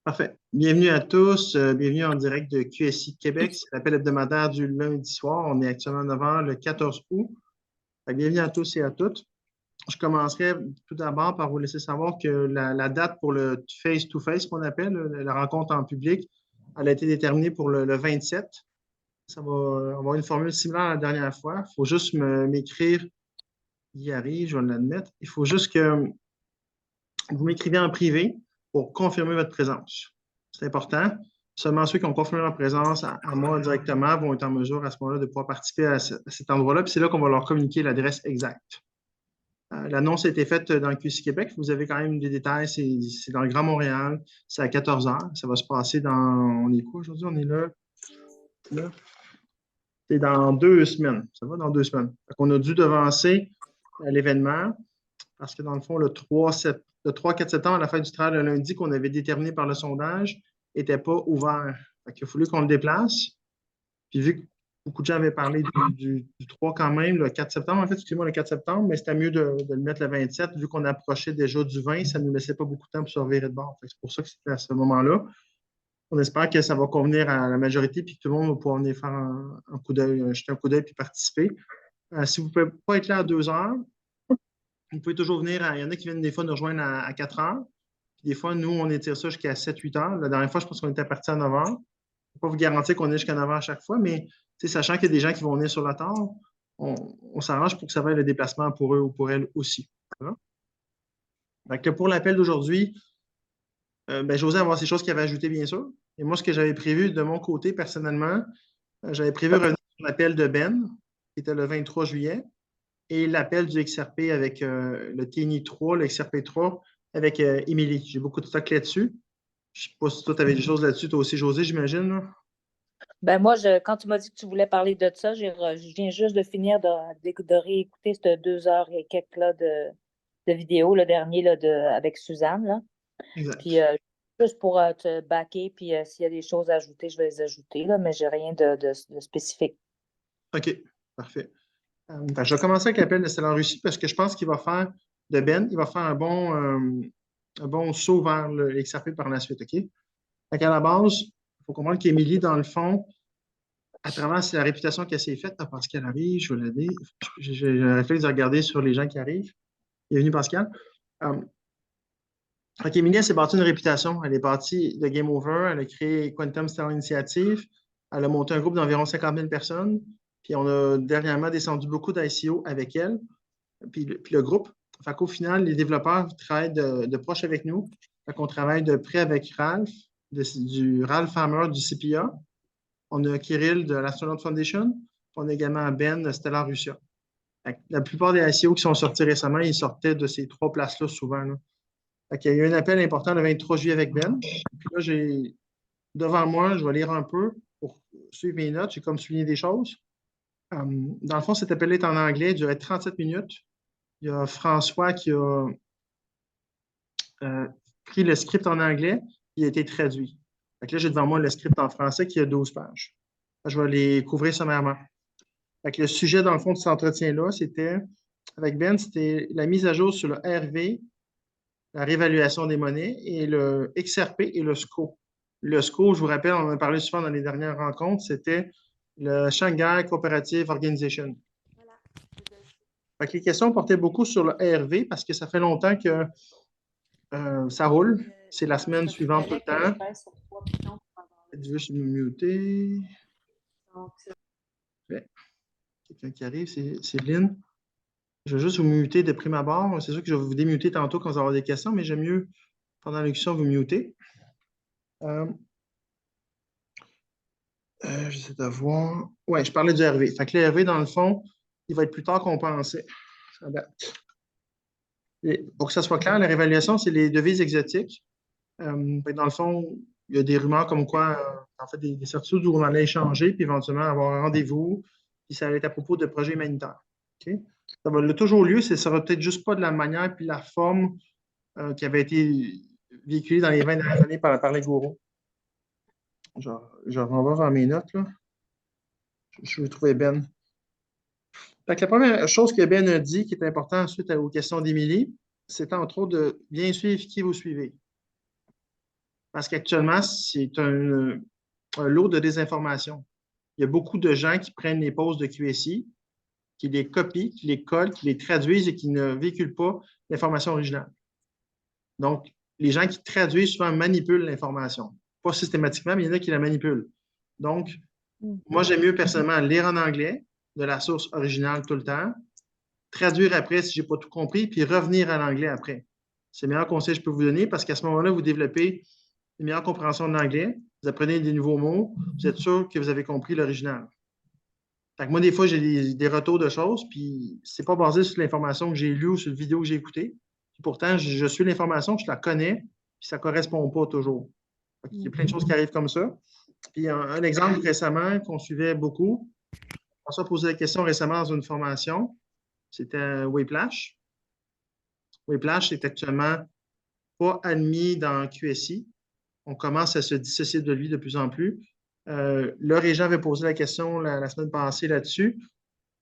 Parfait. Bienvenue à tous. Bienvenue en direct de QSI Québec. C'est l'appel hebdomadaire du lundi soir. On est actuellement 9h, le 14 août. Bienvenue à tous et à toutes. Je commencerai tout d'abord par vous laisser savoir que la date pour le face-to-face qu'on appelle, la rencontre en public, elle a été déterminée pour le 27. Ça va avoir une formule similaire à la dernière fois. Il faut juste m'écrire. Il y arrive, je vais l'admettre. Il faut juste que vous m'écrivez en privé pour confirmer votre présence. C'est important. Seulement ceux qui ont confirmé leur présence à moi directement vont être en mesure à ce moment-là de pouvoir participer à cet endroit-là. Puis c'est là qu'on va leur communiquer l'adresse exacte. L'annonce a été faite dans le QC Québec. Vous avez quand même des détails. C'est dans le Grand Montréal. C'est à 14 heures. Ça va se passer dans. On est quoi aujourd'hui? On est là. C'est dans 2 semaines. Ça va dans 2 semaines. On a dû devancer l'événement parce que dans le fond, le 3-4 septembre, à la fête du travail, le lundi qu'on avait déterminé par le sondage, n'était pas ouvert. Il a fallu qu'on le déplace. Puis vu que beaucoup de gens avaient parlé du 3 quand même, le 4 septembre, en fait, excusez-moi, le 4 septembre, mais c'était mieux de le mettre le 27, vu qu'on approchait déjà du 20, ça ne nous laissait pas beaucoup de temps pour se revirer de bord. C'est pour ça que c'était à ce moment-là. On espère que ça va convenir à la majorité puis que tout le monde va pouvoir venir faire un coup d'œil, jeter un coup d'œil puis participer. Si vous ne pouvez pas être là à 2 heures, vous pouvez toujours venir. Il y en a qui viennent des fois nous rejoindre à 4 heures. Puis des fois, nous, on étire ça jusqu'à 7-8 heures. La dernière fois, je pense qu'on était parti à 9 heures. Je ne peux pas vous garantir qu'on est jusqu'à 9 heures à chaque fois, mais sachant qu'il y a des gens qui vont venir sur la table, on s'arrange pour que ça vaille le déplacement pour eux ou pour elles aussi. Donc, pour l'appel d'aujourd'hui, j'osais avoir ces choses qui avaient ajouté, bien sûr. Et moi, ce que j'avais prévu de mon côté, personnellement, j'avais prévu revenir sur l'appel de Ben, qui était le 23 juillet, et l'appel du XRP avec le TNI 3, le XRP 3, avec Émilie. J'ai beaucoup de stock là-dessus. Je ne sais pas si toi, tu avais des choses là-dessus, toi aussi, José, j'imagine. Là. Ben moi, quand tu m'as dit que tu voulais parler de ça, je viens juste de finir de réécouter ces 2 heures et quelques là, de vidéo, le dernier là, avec Suzanne. Là. Exact. Puis juste pour te backer, puis s'il y a des choses à ajouter, je vais les ajouter, là, mais j'ai rien de spécifique. OK, parfait. Je vais commencer avec l'appel de Stellar Russie parce que je pense qu'il va faire de Ben, il va faire un bon saut vers le XRP par la suite, OK? Fait qu'à la base, il faut comprendre qu'Émilie, dans le fond, à travers la réputation qu'elle s'est faite, parce qu'elle arrive, je vais l'aider. J'ai un réflexe de regarder sur les gens qui arrivent. Bienvenue, Pascal. Émilie, elle s'est bâtie une réputation. Elle est partie de Game Over, elle a créé Quantum Star Initiative, elle a monté un groupe d'environ 50 000 personnes, puis on a dernièrement descendu beaucoup d'ICO avec elle, puis le groupe. Fait qu'au final, les développeurs travaillent de proche avec nous. Fait qu'on travaille de près avec Ralph, du Ralph Hammer du CPA. On a Kirill de l'Astronaut Foundation. On a également Ben de Stellar Russia. La plupart des ICO qui sont sortis récemment, ils sortaient de ces 3 places-là souvent. Là. Il y a eu un appel important le 23 juillet avec Ben. Puis là, j'ai devant moi, je vais lire un peu pour suivre mes notes. J'ai comme souligné des choses. Dans le fond, cet appel est en anglais, il durait 37 minutes. Il y a François qui a pris le script en anglais, il a été traduit. Là, j'ai devant moi le script en français qui a 12 pages. Je vais les couvrir sommairement. Le sujet, dans le fond, de cet entretien-là, c'était, avec Ben, c'était la mise à jour sur le RV, la réévaluation des monnaies, et le XRP et le SCO. Le SCO, je vous rappelle, on en a parlé souvent dans les dernières rencontres, c'était le Shanghai Cooperative Organization. Les questions portaient beaucoup sur le RV parce que ça fait longtemps que ça roule. C'est la semaine suivante tout le temps. Je veux juste me muter. Quelqu'un qui arrive, c'est Lynn. Je vais juste vous muter de prime abord. C'est sûr que je vais vous démuter tantôt quand vous aurez des questions, mais j'aime mieux, pendant l'élection, vous muter. J'essaie de voir. Oui, je parlais du RV. Fait que le RV, dans le fond, il va être plus tard qu'on pensait. Pour que ça soit clair, la réévaluation, c'est les devises exotiques. Dans le fond, il y a des rumeurs comme quoi, en fait, des certitudes où on allait échanger, puis éventuellement avoir un rendez-vous, puis ça allait être à propos de projets humanitaires. Okay? Ça va toujours lieu, ça ne sera peut-être juste pas de la manière puis la forme qui avait été véhiculée dans les 20 dernières années par les gourous. Je renvoie vers mes notes, là. Je vais trouver Ben. Fait que la première chose que Ben a dit, qui est important suite aux questions d'Émilie, c'est entre autres de bien suivre qui vous suivez. Parce qu'actuellement, c'est un lot de désinformation. Il y a beaucoup de gens qui prennent les posts de QSI, qui les copient, qui les collent, qui les traduisent et qui ne véhiculent pas l'information originale. Donc, les gens qui traduisent souvent manipulent l'information. Pas systématiquement, mais il y en a qui la manipulent. Donc, moi, j'aime mieux personnellement lire en anglais de la source originale tout le temps, traduire après si je n'ai pas tout compris, puis revenir à l'anglais après. C'est le meilleur conseil que je peux vous donner parce qu'à ce moment-là, vous développez une meilleure compréhension de l'anglais, vous apprenez des nouveaux mots, vous êtes sûr que vous avez compris l'original. Moi, des fois, j'ai des retours de choses, puis c'est pas basé sur l'information que j'ai lue ou sur la vidéo que j'ai écoutée. Puis pourtant, je suis l'information, je la connais, puis ça ne correspond pas toujours. Il y a plein de choses qui arrivent comme ça. Puis un exemple récemment qu'on suivait beaucoup, François a posé la question récemment dans une formation, c'était Whiplash. Whiplash est actuellement pas admis dans QSI. On commence à se dissocier de lui de plus en plus. Là, Régent avait posé la question la semaine passée là-dessus.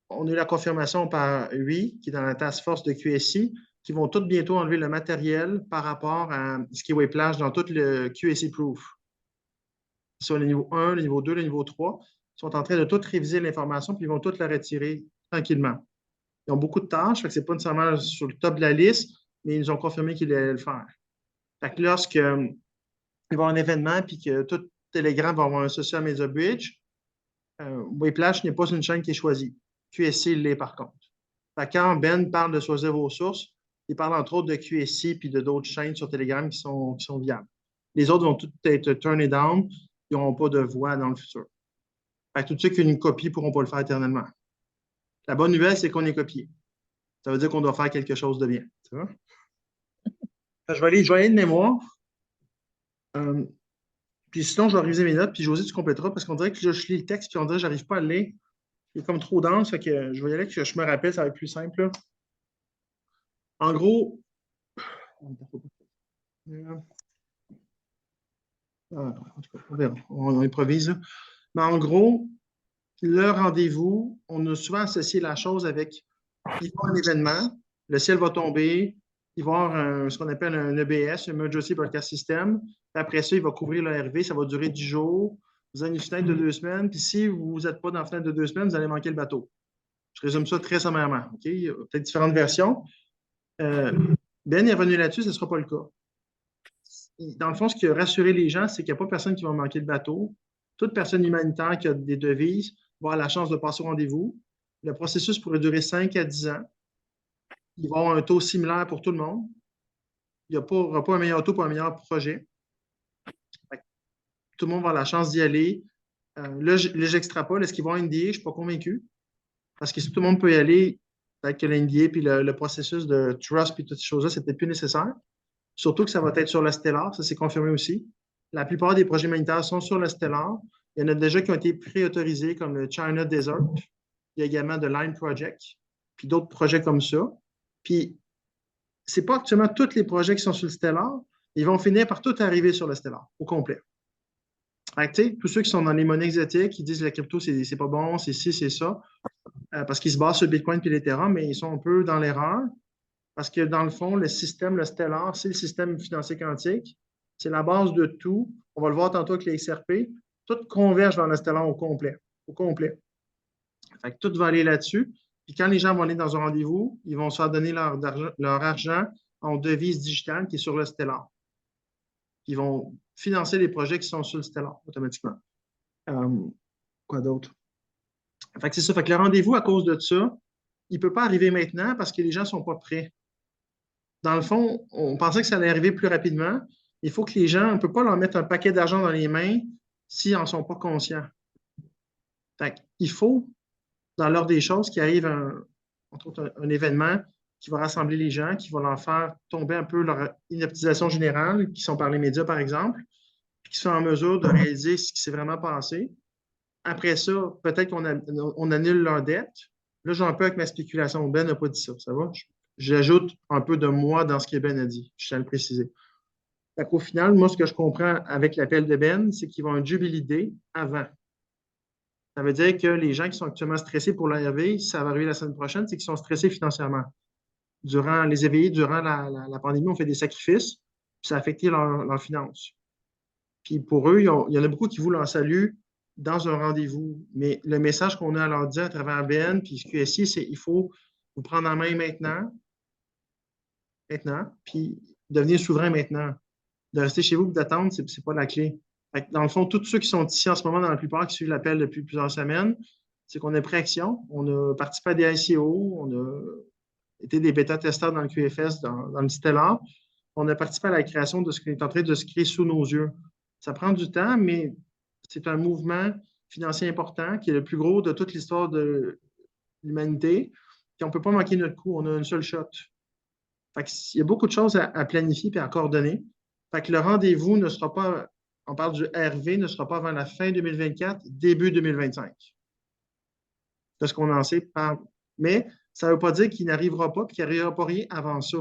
On a eu la confirmation par lui, qui est dans la task force de QSI, qui vont tous bientôt enlever le matériel par rapport à ce qui est Whiplash dans tout le QSI Proof. Sur le niveau 1, le niveau 2, le niveau 3, ils sont en train de tout réviser l'information, puis ils vont tout la retirer tranquillement. Ils ont beaucoup de tâches, fait que ce n'est pas nécessairement sur le top de la liste, mais ils nous ont confirmé qu'ils allaient le faire. Fait que lorsque il va y avoir un événement, puis que tout Telegram va avoir un social media bridge, Whiplash n'est pas une chaîne qui est choisie. QSC l'est par contre. Fait que quand Ben parle de choisir vos sources, il parle entre autres de QSC puis de d'autres chaînes sur Telegram qui sont viables. Les autres vont toutes être turned down, ils n'auront pas de voix dans le futur. Fait que tous ceux qui ont une copie ne pourront pas le faire éternellement. La bonne nouvelle, c'est qu'on est copié. Ça veut dire qu'on doit faire quelque chose de bien. Tu vois? Je vais aller de mémoire. Puis sinon, je vais réviser mes notes, puis José, tu compléteras, parce qu'on dirait que je lis le texte, puis on dirait que je n'arrive pas à le lire. Il est comme trop dense, fait que je vais y aller que je me rappelle, ça va être plus simple. Là. En gros, on verra, on improvise. Là. Mais en gros, le rendez-vous, on a souvent associé la chose avec il va y avoir un événement, le ciel va tomber, il va y avoir ce qu'on appelle un EBS, un Emergency Broadcast System. Après ça, il va couvrir le RV, ça va durer 10 jours. Vous avez une fenêtre de 2 semaines, puis si vous n'êtes pas dans la fenêtre de 2 semaines, vous allez manquer le bateau. Je résume ça très sommairement. OK? Il y a peut-être différentes versions. Ben est revenu là-dessus, ce ne sera pas le cas. Dans le fond, ce qui a rassuré les gens, c'est qu'il n'y a pas personne qui va manquer le bateau. Toute personne humanitaire qui a des devises va avoir la chance de passer au rendez-vous. Le processus pourrait durer 5 à 10 ans. Il va y avoir un taux similaire pour tout le monde. Il n'y aura pas un meilleur taux pour un meilleur projet. Tout le monde va avoir la chance d'y aller. Là, j'extrapole. Est-ce qu'il va y avoir une NDA? Je ne suis pas convaincu. Parce que si tout le monde peut y aller, peut-être que l'NDA puis le processus de trust et toutes ces choses-là, c'est peut-être plus nécessaire. Surtout que ça va être sur le Stellar, ça c'est confirmé aussi. La plupart des projets humanitaires sont sur le Stellar. Il y en a déjà qui ont été préautorisés, comme le China Desert. Il y a également le Line Project, puis d'autres projets comme ça. Puis, ce n'est pas actuellement tous les projets qui sont sur le Stellar. Ils vont finir par tout arriver sur le Stellar, au complet. Tous ceux qui sont dans les monnaies exotiques, qui disent que la crypto, c'est pas bon, c'est ci, c'est ça, parce qu'ils se basent sur Bitcoin et l'Ethereum, mais ils sont un peu dans l'erreur. Parce que dans le fond, le système, le Stellar, c'est le système financier quantique. C'est la base de tout. On va le voir tantôt avec les XRP. Tout converge vers le Stellar au complet. Au complet. Fait que tout va aller là-dessus. Puis quand les gens vont aller dans un rendez-vous, ils vont se faire donner leur argent en devise digitale qui est sur le Stellar. Ils vont financer les projets qui sont sur le Stellar automatiquement. Quoi d'autre? Fait que c'est ça. Fait que le rendez-vous, à cause de ça, il ne peut pas arriver maintenant parce que les gens ne sont pas prêts. Dans le fond, on pensait que ça allait arriver plus rapidement. Il faut que les gens, on ne peut pas leur mettre un paquet d'argent dans les mains s'ils n'en sont pas conscients. Fait il faut, dans l'ordre des choses, qu'il arrive entre autres un événement qui va rassembler les gens, qui va leur faire tomber un peu leur inoptimisation générale, qui sont par les médias, par exemple, puis qui sont en mesure de réaliser ce qui s'est vraiment passé. Après ça, peut-être qu'on annule leur dette. Là, j'ai un peu avec ma spéculation. Ben n'a pas dit ça, ça va? J'ajoute un peu de moi dans ce que Ben a dit, je tiens à le préciser. Au final, moi, ce que je comprends avec l'appel de Ben, c'est qu'ils vont jubiler avant. Ça veut dire que les gens qui sont actuellement stressés pour l'ARV, ça va arriver la semaine prochaine, c'est qu'ils sont stressés financièrement. Durant la pandémie, on fait des sacrifices, puis ça a affecté leurs finances. Puis pour eux, il y en a beaucoup qui vous leur saluent dans un rendez-vous. Mais le message qu'on a à leur dire à travers BN puis QSI, c'est il faut vous prendre en main maintenant, puis devenir souverain maintenant. De rester chez vous et d'attendre, ce n'est pas la clé. Dans le fond, tous ceux qui sont ici en ce moment, dans la plupart qui suivent l'appel depuis plusieurs semaines, c'est qu'on a pris action. On a participé à des ICO, on a été des bêta-testeurs dans le QFS, dans le Stellar. On a participé à la création de ce qui est en train de se créer sous nos yeux. Ça prend du temps, mais c'est un mouvement financier important qui est le plus gros de toute l'histoire de l'humanité. Puis on ne peut pas manquer notre coup. On a une seule shot. Il y a beaucoup de choses à planifier et à coordonner. Le rendez-vous ne sera pas, on parle du RV, ne sera pas avant la fin 2024, début 2025. C'est ce qu'on en sait. Mais ça ne veut pas dire qu'il n'arrivera pas et qu'il n'arrivera pas rien avant ça.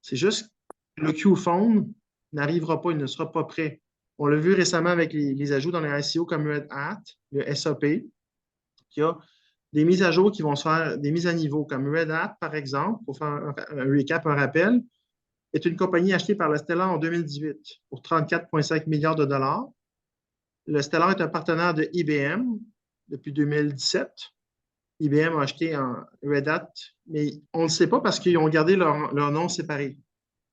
C'est juste que le Q-Phone n'arrivera pas, il ne sera pas prêt. On l'a vu récemment avec les ajouts dans les ICO comme Red Hat, le SAP, qui a des mises à jour qui vont se faire, des mises à niveau, comme Red Hat, par exemple, pour faire un recap, un rappel, est une compagnie achetée par le Stellar en 2018 pour 34,5 milliards de dollars. Le Stellar est un partenaire de IBM depuis 2017. IBM a acheté un Red Hat, mais on ne le sait pas parce qu'ils ont gardé leur nom séparé.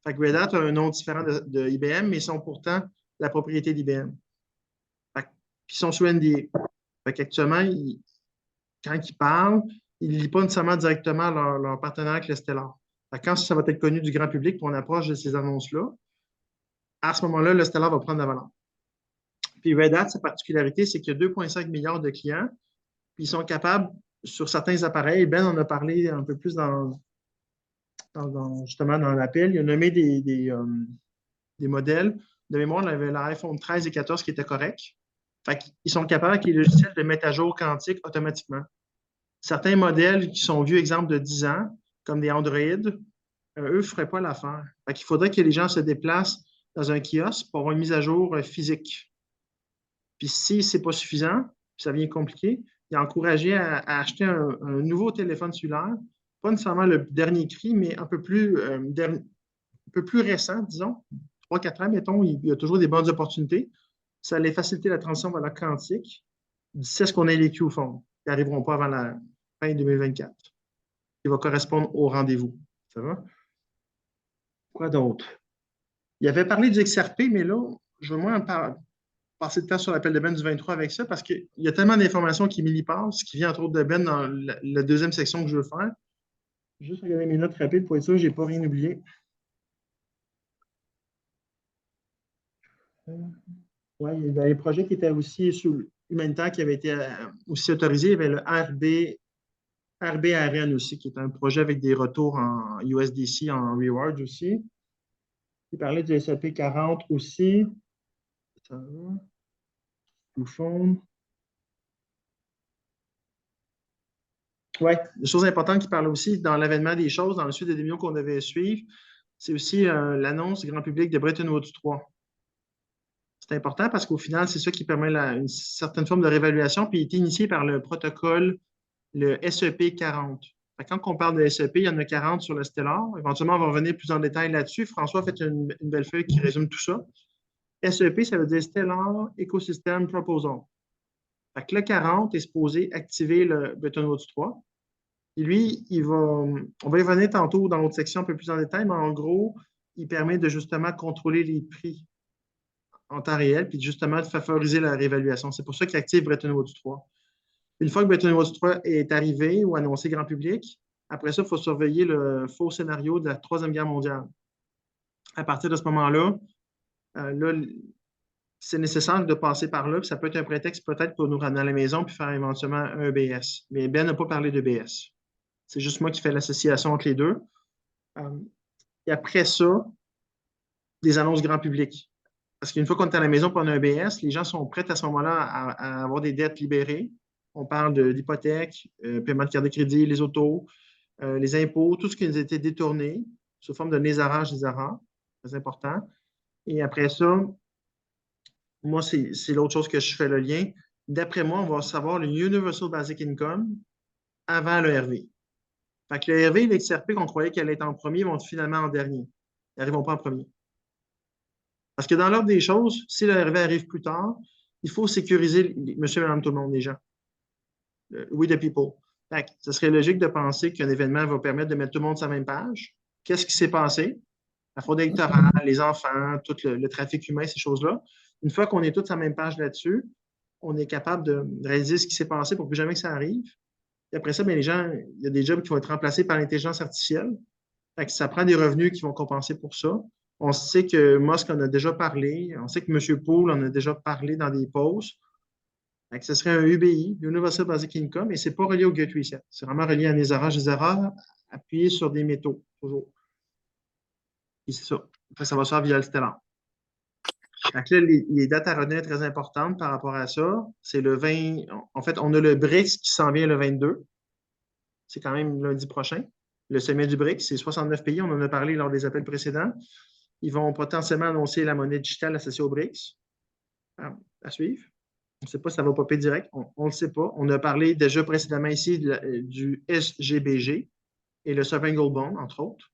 Red Hat a un nom différent de IBM, mais ils sont pourtant la propriété d'IBM. Ils sont sous NDA. Actuellement, quand ils parlent, ils ne lisent pas nécessairement directement leur partenaire avec le Stellar. Quand ça va être connu du grand public, qu'on approche de ces annonces-là, à ce moment-là, le Stellar va prendre la valeur. Puis Red Hat, sa particularité, c'est qu'il y a 2,5 milliards de clients, puis ils sont capables, sur certains appareils, Ben en a parlé un peu plus justement dans l'appel, il a nommé des modèles. De mémoire, on avait l'iPhone 13 et 14 qui étaient corrects. Ils sont capables, avec les logiciels, de mettre à jour quantique automatiquement. Certains modèles qui sont vieux, exemple de 10 ans, comme des Android, eux ne feraient pas l'affaire. Il faudrait que les gens se déplacent dans un kiosque pour avoir une mise à jour physique. Puis si ce n'est pas suffisant, puis ça devient compliqué, il est encouragé à acheter un nouveau téléphone cellulaire, pas nécessairement le dernier cri, mais un peu plus récent, disons. 3-4 ans, mettons, il y a toujours des bonnes opportunités. Ça allait faciliter la transition vers la quantique. C'est ce qu'on a les Q-Phones, qui n'arriveront pas avant la fin 2024, qui va correspondre au rendez-vous. Ça va? Quoi d'autre? Il avait parlé du XRP, mais là, je veux moins passer de temps sur l'appel de Ben du 23 avec ça parce qu'il y a tellement d'informations qui m'y passent, qui vient entre autres de Ben dans la deuxième section que je veux faire. Juste regarder mes notes rapides pour être sûr que je n'ai pas rien oublié. Oui, il y avait un projet qui était aussi sous humanitaire qui avait été aussi autorisé. Il y avait le RBRN aussi, qui est un projet avec des retours en USDC, en rewards aussi. Il parlait du S&P 40 aussi. Ça va. Tout fond. Oui, des choses importantes qui parlent aussi dans l'avènement des choses, dans le suite des millions qu'on devait suivre, c'est aussi l'annonce du grand public de Bretton Woods 3. C'est important parce qu'au final, c'est ça qui permet une certaine forme de réévaluation, puis il est initié par le protocole, le SEP 40. Quand on parle de SEP, il y en a 40 sur le Stellar. Éventuellement, on va revenir plus en détail là-dessus. François a fait une belle feuille qui résume tout ça. SEP, ça veut dire Stellar Ecosystem Proposal. Le 40 est supposé activer le Bretton Woods 3. Et lui, on va y revenir tantôt dans l'autre section un peu plus en détail, mais en gros, il permet de justement contrôler les prix en temps réel, puis justement de favoriser la réévaluation. C'est pour ça qu'il active Bretton Woods 3. Une fois que Bretton Woods 3 est arrivé ou annoncé grand public, après ça, il faut surveiller le faux scénario de la Troisième Guerre mondiale. À partir de ce moment-là, c'est nécessaire de passer par là, puis ça peut être un prétexte peut-être pour nous ramener à la maison puis faire éventuellement un EBS. Mais Ben n'a pas parlé d'EBS. C'est juste moi qui fais l'association entre les deux. Et après ça, des annonces grand public. Parce qu'une fois qu'on est à la maison pour un EBS, les gens sont prêts à ce moment-là à avoir des dettes libérées. On parle de l'hypothèque, paiement de carte de crédit, les autos, les impôts, tout ce qui nous a été détourné sous forme de nésarage, très important. Et après ça, moi, c'est l'autre chose que je fais le lien. D'après moi, on va savoir le Universal Basic Income avant le RV. Le RV et l'XRP qu'on croyait qu'elle allait être en premier vont finalement en dernier. Ils n'arriveront pas en premier. Parce que dans l'ordre des choses, si le RV arrive plus tard, il faut sécuriser monsieur et madame tout le monde, les gens. We the people. Fait que ce serait logique de penser qu'un événement va permettre de mettre tout le monde sur la même page. Qu'est-ce qui s'est passé? La fraude électorale, les enfants, tout le trafic humain, ces choses-là. Une fois qu'on est tous sur la même page là-dessus, on est capable de réaliser ce qui s'est passé pour plus jamais que ça arrive. Et après ça, bien, les gens, il y a des jobs qui vont être remplacés par l'intelligence artificielle. Fait que ça prend des revenus qui vont compenser pour ça. On sait que Musk en a déjà parlé. On sait que M. Poole en a déjà parlé dans des posts. Fait que ce serait un UBI, Universal Basic Income, et ce n'est pas relié au Get Reset. C'est vraiment relié à des erreurs appuyées sur des métaux, toujours. Et c'est ça. Après, ça va se faire via le Stellar. Donc là, les dates à retenir très importantes par rapport à ça, c'est le 20. En fait, on a le BRICS qui s'en vient le 22. C'est quand même lundi prochain. Le sommet du BRICS, c'est 69 pays. On en a parlé lors des appels précédents. Ils vont potentiellement annoncer la monnaie digitale associée au BRICS. À suivre. On ne sait pas si ça va popper direct. On ne le sait pas. On a parlé déjà précédemment ici du SGBG et le Sovereign Gold Bond, entre autres,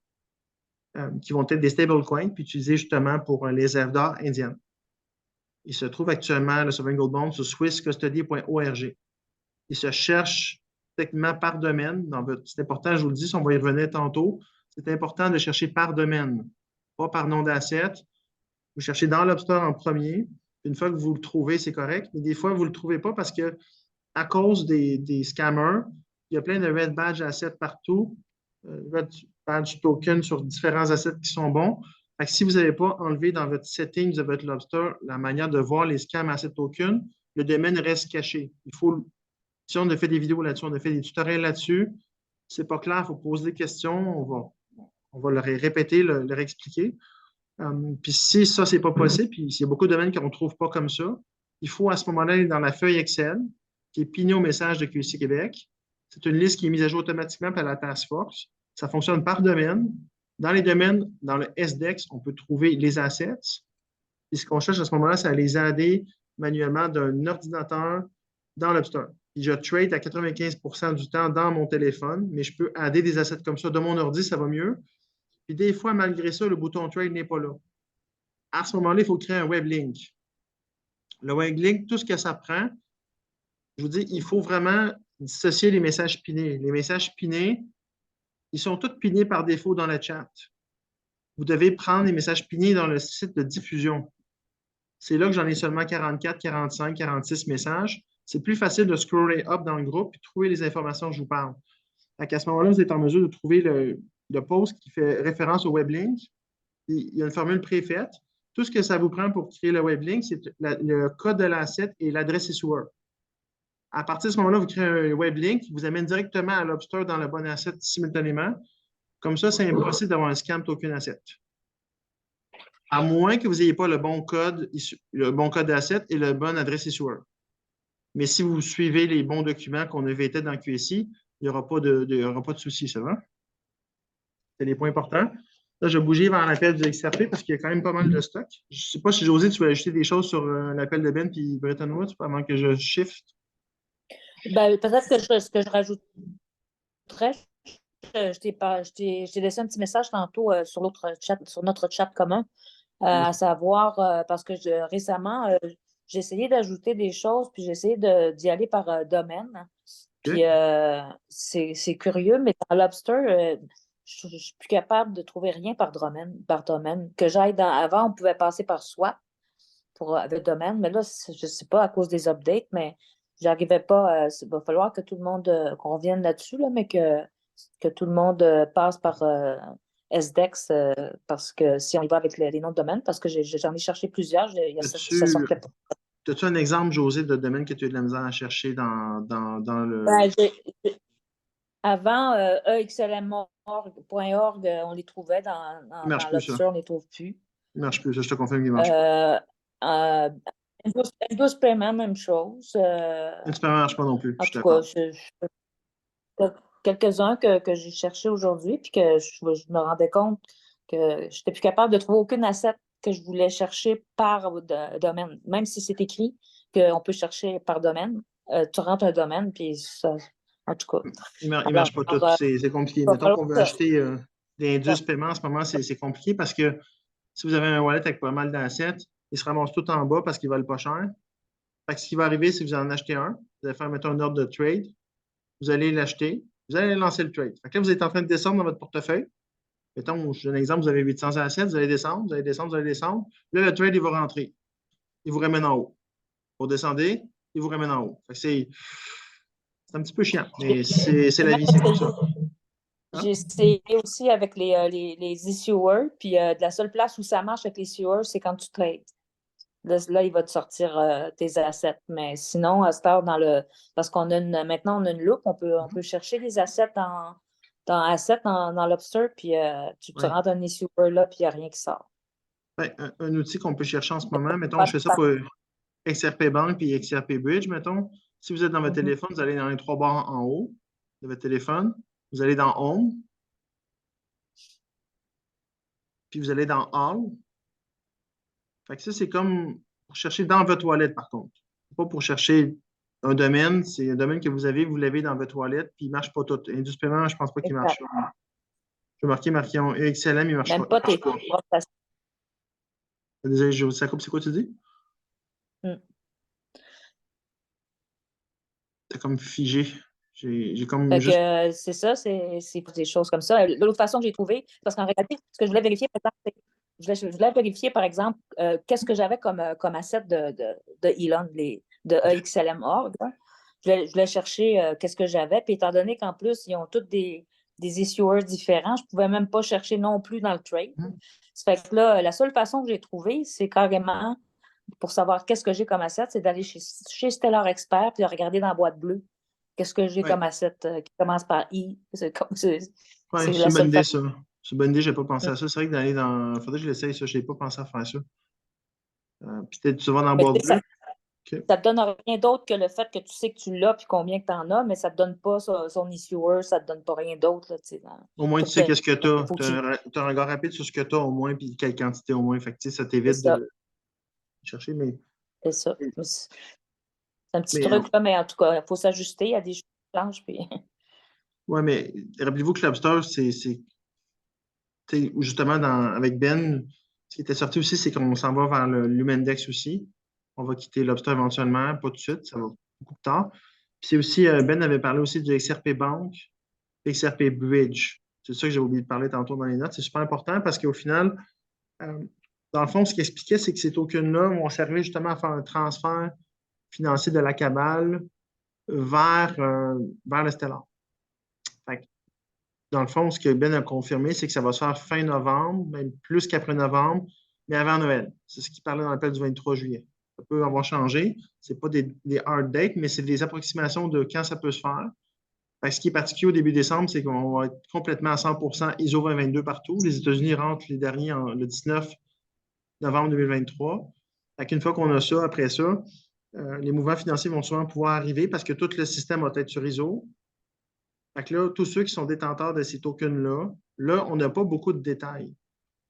qui vont être des stablecoins puis utilisés justement pour les réserves d'or indiennes. Il se trouve actuellement, le Sovereign Gold Bond, sur swisscustody.org. Il se cherche techniquement par domaine. C'est important, je vous le dis, on va y revenir tantôt. C'est important de chercher par domaine, pas par nom d'asset. Vous cherchez dans l'Obster en premier. Une fois que vous le trouvez, c'est correct. Mais des fois, vous ne le trouvez pas parce que à cause des scammers, il y a plein de red badge assets partout, red badge token sur différents assets qui sont bons. Fait que si vous n'avez pas enlevé dans votre settings de votre Lobster la manière de voir les scams asset tokens, le domaine reste caché. Si on a fait des vidéos là-dessus, on a fait des tutoriels là-dessus, c'est pas clair, il faut poser des questions, on va leur répéter, leur expliquer. Puis si ça, c'est pas possible, puis s'il y a beaucoup de domaines qu'on ne trouve pas comme ça, il faut à ce moment-là aller dans la feuille Excel, qui est pignée au message de QC Québec. C'est une liste qui est mise à jour automatiquement par la task force. Ça fonctionne par domaine. Dans les domaines, dans le SDEX, on peut trouver les assets. Et ce qu'on cherche à ce moment-là, c'est à les adder manuellement d'un ordinateur dans l'Obster. Puis je trade à 95% du temps dans mon téléphone, mais je peux adder des assets comme ça. De mon ordi, ça va mieux. Puis des fois, malgré ça, le bouton trade n'est pas là. À ce moment-là, il faut créer un web link. Le web link, tout ce que ça prend, je vous dis, il faut vraiment dissocier les messages pinés. Les messages pinés, ils sont tous pinés par défaut dans le chat. Vous devez prendre les messages pinés dans le site de diffusion. C'est là que j'en ai seulement 44, 45, 46 messages. C'est plus facile de scroller up dans le groupe et trouver les informations que je vous parle. À ce moment-là, vous êtes en mesure de trouver le post qui fait référence au web link. Il y a une formule préfaite. Tout ce que ça vous prend pour créer le web link, c'est le code de l'asset et l'adresse issuer. À partir de ce moment-là, vous créez un web link qui vous amène directement à l'Obster dans le bon asset simultanément. Comme ça, c'est impossible d'avoir un scam token asset. À moins que vous n'ayez pas le bon code d'asset et le bon adresse issuer. Mais si vous suivez les bons documents qu'on a vérifiés dans QSI, il n'y aura pas de souci, ça va? C'est des points importants. Là, je vais bouger vers l'appel du XRP parce qu'il y a quand même pas mal de stock. Je ne sais pas si José, tu veux ajouter des choses sur l'appel de Ben et Bretton Woods avant que je shift. Ben, peut-être que ce que je rajouterais, je t'ai laissé un petit message tantôt sur notre chat commun, à savoir, parce que récemment, j'ai essayé d'ajouter des choses, puis j'ai essayé d'y aller par domaine. Puis c'est curieux, mais dans Lobster, je ne suis plus capable de trouver rien par domaine. Que j'aille avant, on pouvait passer par swap pour le domaine, mais là, je ne sais pas à cause des updates, mais j'arrivais pas. Il va falloir que tout le monde, qu'on revienne là-dessus, là, mais que tout le monde passe par SDEX, parce que si on y va avec les noms de domaine, parce que j'en ai cherché plusieurs, ça sortait pas. As-tu un exemple, José, de domaine que tu as eu de la misère à chercher dans le. Avant, exlm.org, on les trouvait dans l'Obster, on ne les trouve plus. Il ne marche plus, ça, je te confirme qu'il ne marche pas. Endless Payment, même chose. Endless Payment ne marche pas non plus. En tout cas, quelques-uns que j'ai cherchés aujourd'hui, puis que je me rendais compte que je n'étais plus capable de trouver aucune asset que je voulais chercher par domaine. Même si c'est écrit qu'on peut chercher par domaine, tu rentres un domaine, puis ça, en tout cas. Il ne marche pas tout, c'est compliqué. Mettons qu'on veut acheter des Endless Paiement en ce moment, c'est compliqué parce que Si vous avez un wallet avec pas mal d'assets, ils se ramassent tout en bas parce qu'ils ne valent pas cher. Fait que ce qui va arriver, c'est que vous en achetez un, vous allez faire, mettons, un ordre de trade, vous allez l'acheter, vous allez lancer le trade. Fait que là, vous êtes en train de descendre dans votre portefeuille. Mettons, je donne un exemple, vous avez 800 assets, vous allez descendre, vous allez descendre, vous allez descendre. Là, le trade, il va rentrer. Il vous ramène en haut. Vous descendez, il vous ramène en haut. Fait que c'est un petit peu chiant, mais c'est la vie, c'est comme ça. Hein? J'ai essayé aussi avec les issuers, puis la seule place où ça marche avec les issuers, c'est quand tu trades. Là, il va te sortir tes assets. Mais sinon, à cette heure, parce qu'on a maintenant, on a une loupe, on peut chercher les assets dans Assets, dans Lobster, puis tu Ouais. rentres un issuer là, puis il n'y a rien qui sort. Ben, un outil qu'on peut chercher en ce moment, mettons, je fais ça pour XRP Bank puis XRP Bridge, mettons. Si vous êtes dans votre téléphone, vous allez dans les trois barres en haut de votre téléphone. Vous allez dans Home, puis vous allez dans All. Fait que ça, c'est comme pour chercher dans votre wallet, par contre. C'est pas pour chercher un domaine, c'est un domaine que vous l'avez dans votre wallet, puis il ne marche pas tout. Indus-Paiement, je ne pense pas qu'il marche. Exact. Je vais marquer Marquillon EXLM, il ne marche Même pas. pas tes propres assets. Désolé, ça coupe, c'est quoi tu dis? T'as comme figé. J'ai comme Fait juste. que c'est ça, c'est des choses comme ça. L'autre façon que j'ai trouvé, parce qu'en réalité, ce que je voulais vérifier, par exemple, je voulais vérifier, par exemple, qu'est-ce que j'avais comme asset de Elon, de EXLM.org. Je voulais chercher qu'est-ce que j'avais. Puis étant donné qu'en plus, ils ont tous des issuers différents, je ne pouvais même pas chercher non plus dans le trade. Ça fait que là, la seule façon que j'ai trouvée, c'est carrément pour savoir qu'est-ce que j'ai comme asset, c'est d'aller chez Stellar Expert et de regarder dans la boîte bleue. Qu'est-ce que j'ai comme Ouais, asset qui commence par I? C'est ouais, c'est la une bonne seule idée, façon. ça. C'est une bonne idée, je n'ai pas pensé à ça. C'est vrai que d'aller dans. Faudrait que je l'essaye, ça. Je n'ai pas pensé à faire ça. Puis peut-être tu vas dans la Mais boîte bleue. OK. ça ne te donne rien d'autre que le fait que tu sais que tu l'as puis combien que tu en as, mais ça ne te donne pas son issuer, ça ne te donne pas rien d'autre. Là, Au moins, faut tu sais que qu'est-ce que tu as. faut que Tu as un regard rapide sur ce que tu as au moins, puis quelle quantité au moins. Fait que, tu sais, ça c'est t'évite ça. de chercher. Mais, C'est ça. C'est un petit mais, truc, là, mais en tout cas, il faut s'ajuster à des choses qui changent. Puis... ouais, mais rappelez-vous que Lobster, tu sais, justement, avec Ben, ce qui était sorti aussi, c'est qu'on s'en va vers le Lumendex aussi. On va quitter Lobster éventuellement, pas tout de suite, ça va beaucoup plus tard. Puis c'est aussi, Ben avait parlé aussi du XRP Bank, XRP Bridge. C'est ça que j'ai oublié de parler tantôt dans les notes. C'est super important parce qu'au final, euh, dans le fond, ce qu'il expliquait, c'est que ces tokens-là vont servir justement à faire un transfert financier de la cabale vers le Stellar. Fait que, dans le fond, ce que Ben a confirmé, c'est que ça va se faire fin novembre, même plus qu'après novembre, mais avant Noël. C'est ce qu'il parlait dans l'appel du 23 juillet. Ça peut avoir changé. Ce n'est pas des hard dates, mais c'est des approximations de quand ça peut se faire. Fait que ce qui est particulier au début décembre, c'est qu'on va être complètement à 100% ISO 2022 partout. Les États-Unis rentrent les derniers le 19 novembre 2023. Une fois qu'on a ça, après ça, les mouvements financiers vont souvent pouvoir arriver parce que tout le système va être sur ISO. Fait que là, tous ceux qui sont détenteurs de ces tokens-là, là, on n'a pas beaucoup de détails.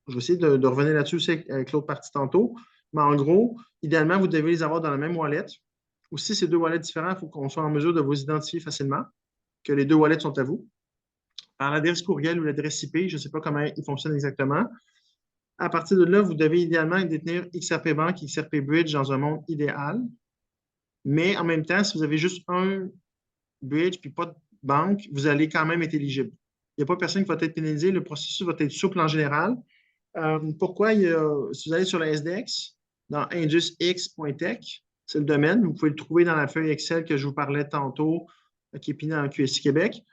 Je vais essayer de revenir là-dessus aussi avec l'autre partie tantôt. Mais en gros, idéalement, vous devez les avoir dans la même wallet. Ou si c'est deux wallets différents, il faut qu'on soit en mesure de vous identifier facilement, que les deux wallets sont à vous. Par l'adresse courriel ou l'adresse IP, je ne sais pas comment ils fonctionnent exactement. À partir de là, vous devez idéalement détenir XRP Bank, XRP Bridge dans un monde idéal. Mais en même temps, si vous avez juste un bridge puis pas de banque, vous allez quand même être éligible. Il n'y a pas personne qui va être pénalisé. Le processus va être souple en général. Pourquoi? Si vous allez sur la SDX, dans indusx.tech, c'est le domaine. Vous pouvez le trouver dans la feuille Excel que je vous parlais tantôt, qui est pinée dans QSI Québec.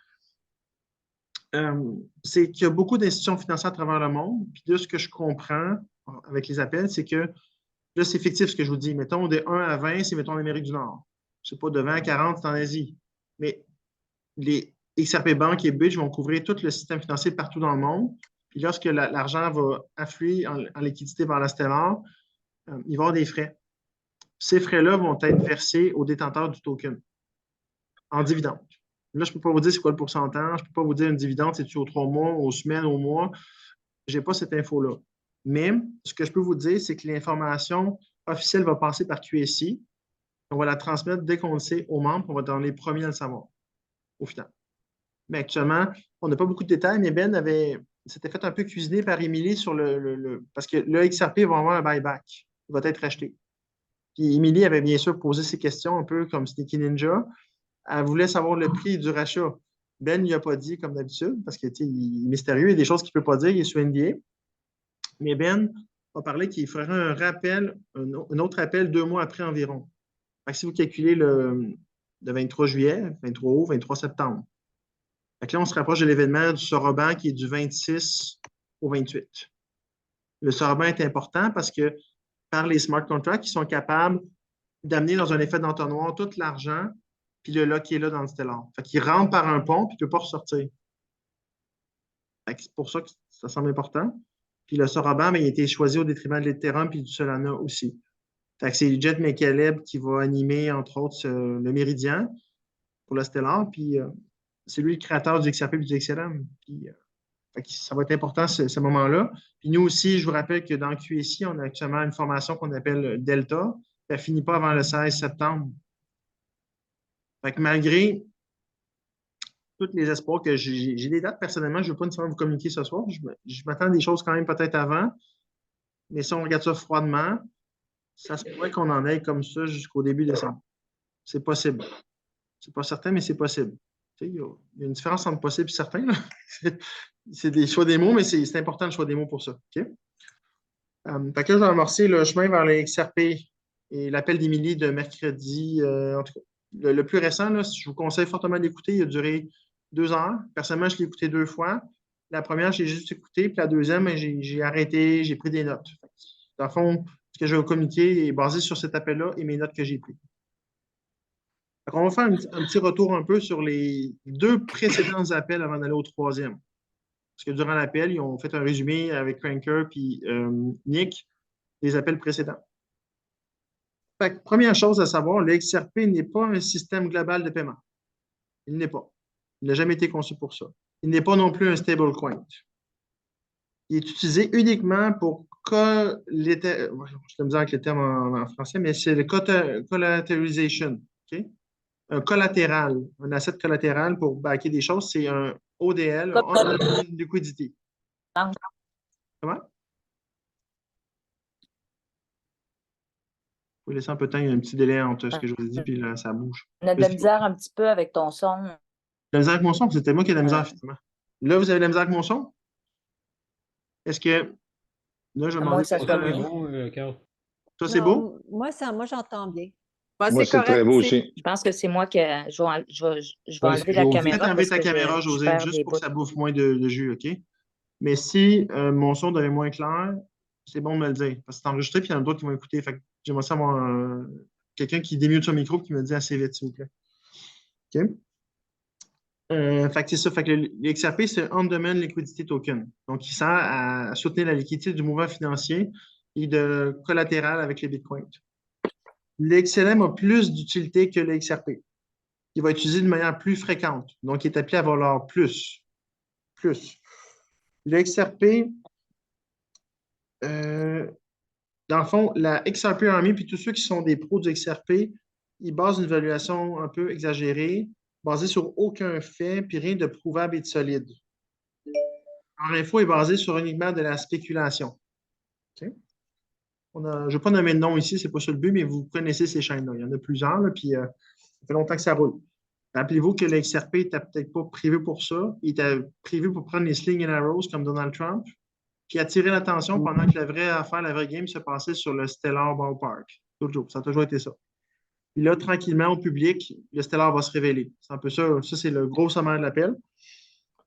C'est qu'il y a beaucoup d'institutions financières à travers le monde. Puis de ce que je comprends avec les appels, c'est que là, c'est fictif ce que je vous dis. Mettons, de 1 à 20, c'est mettons en Amérique du Nord. Je ne sais pas, de 20 à 40, c'est en Asie. Mais les XRP Bank et Bridge vont couvrir tout le système financier partout dans le monde. Puis lorsque l'argent va affluer en liquidité vers la Stellar, il va y avoir des frais. Ces frais-là vont être versés aux détenteurs du token en dividende. Là, je ne peux pas vous dire c'est quoi le pourcentage. Je ne peux pas vous dire une dividende, c'est-tu aux 3 mois, aux semaines, aux mois. Je n'ai pas cette info-là. Mais ce que je peux vous dire, c'est que l'information officielle va passer par QSI. On va la transmettre dès qu'on le sait aux membres. On va être dans les premiers à le savoir, au final. Mais actuellement, on n'a pas beaucoup de détails, mais Ben avait s'était fait un peu cuisiner par Émilie sur parce que le XRP va avoir un buyback. Il va être racheté. Puis Émilie avait bien sûr posé ses questions un peu comme Sneaky Ninja. Elle voulait savoir le prix du rachat. Ben ne lui a pas dit comme d'habitude parce qu'il est mystérieux. Il y a des choses qu'il ne peut pas dire. Il est sous NDA. Mais Ben a parlé qu'il ferait un rappel, un autre appel 2 mois après environ. Fait que si vous calculez le 23 juillet, 23 août, 23 septembre. Fait que là, on se rapproche de l'événement du Soroban qui est du 26 au 28. Le Soroban est important parce que par les smart contracts, ils sont capables d'amener dans un effet d'entonnoir tout l'argent, puis le lot qui est là dans le Stellar. Fait qu'il rentre par un pont, puis il ne peut pas ressortir. C'est pour ça que ça semble important. Puis le Soroban, ben, il a été choisi au détriment de l'Ethereum puis du Solana aussi. Fait que c'est Jet McCaleb qui va animer, entre autres, le Méridien pour le Stellar, puis c'est lui le créateur du XRP et du XLM. Puis, fait que ça va être important ce moment-là. Puis nous aussi, je vous rappelle que dans QSI, on a actuellement une formation qu'on appelle Delta. Elle ne finit pas avant le 16 septembre. Fait que malgré tous les espoirs que j'ai des dates personnellement, je ne veux pas nécessairement vous communiquer ce soir. Je m'attends à des choses quand même peut-être avant. Mais si on regarde ça froidement, ça se pourrait qu'on en aille comme ça jusqu'au début décembre. C'est possible. C'est pas certain, mais c'est possible. Il y a une différence entre possible et certain. C'est des choix des mots, mais c'est important le choix des mots pour ça. OK? Fait que là, je vais amorcer le chemin vers les XRP et l'appel d'Émilie de mercredi. En tout cas, le plus récent, là, je vous conseille fortement d'écouter. Il a duré 2 heures. Personnellement, je l'ai écouté 2 fois. La première, j'ai juste écouté, puis la deuxième, ben, j'ai arrêté, j'ai pris des notes. Dans le fond, ce que je vais vous communiquer est basé sur cet appel-là et mes notes que j'ai prises. On va faire un petit retour un peu sur les 2 précédents appels avant d'aller au troisième. Parce que durant l'appel, ils ont fait un résumé avec Cranker puis Nick des appels précédents. Fait que, première chose à savoir, le XRP n'est pas un système global de paiement. Il n'est pas. Il n'a jamais été conçu pour ça. Il n'est pas non plus un stablecoin. Il est utilisé uniquement pour je vais me dire avec les termes en français, mais c'est le collateralization. OK? Un collatéral, un asset collatéral pour backer des choses, c'est un ODL, on-demand liquidity. Comment? Vous laisser un peu de temps, il y a un petit délai entre ce que je vous ai dit, puis là, ça bouge. On a de la misère un petit peu avec ton son. La misère avec mon son, c'était moi qui ai de la misère, finalement. Là, vous avez de la misère avec mon son? Est-ce que. Là, je vais À moins demander. que ça soit mieux. Bon, Carl. Toi, c'est Non, beau? moi, j'entends bien. Moi, c'est très beau aussi. Je pense que c'est moi qui je vais Ouais, enlever c'est la José. caméra. Peut-être enlever parce ta que caméra, je José, perds juste des pour que bouts. ça bouffe moins de jus, OK? Mais si mon son devient moins clair, c'est bon de me le dire. Parce que c'est enregistré, puis il y en a d'autres qui vont écouter. Fait que j'aimerais savoir quelqu'un qui démute son micro et qui me dit assez vite, s'il vous plaît. OK? Fait que c'est ça. Fait que le XRP, c'est un On-Demand Liquidity Token. Donc, il sert à soutenir la liquidité du mouvement financier et de collatéral avec les bitcoins. Le XLM a plus d'utilité que le XRP. Il va être utilisé de manière plus fréquente. Donc, il est appelé à valeur plus. Plus. Le XRP, dans le fond, la XRP Army, puis tous ceux qui sont des pros du XRP, ils basent une évaluation un peu exagérée, basée sur aucun fait, puis rien de prouvable et de solide. Leur info est basée sur uniquement de la spéculation. OK? Je ne vais pas nommer de nom ici, ce n'est pas ça le but, mais vous connaissez ces chaînes-là. Il y en a plusieurs, là, puis ça fait longtemps que ça roule. Rappelez-vous que le XRP n'était peut-être pas prévu pour ça. Il était prévu pour prendre les slings and arrows comme Donald Trump, puis attirer l'attention pendant que la vraie affaire, la vraie game se passait sur le Stellar Ballpark. Toujours. Ça a toujours été ça. Puis là, tranquillement, au public, le Stellar va se révéler. C'est un peu ça. Ça, c'est le gros sommaire de l'appel.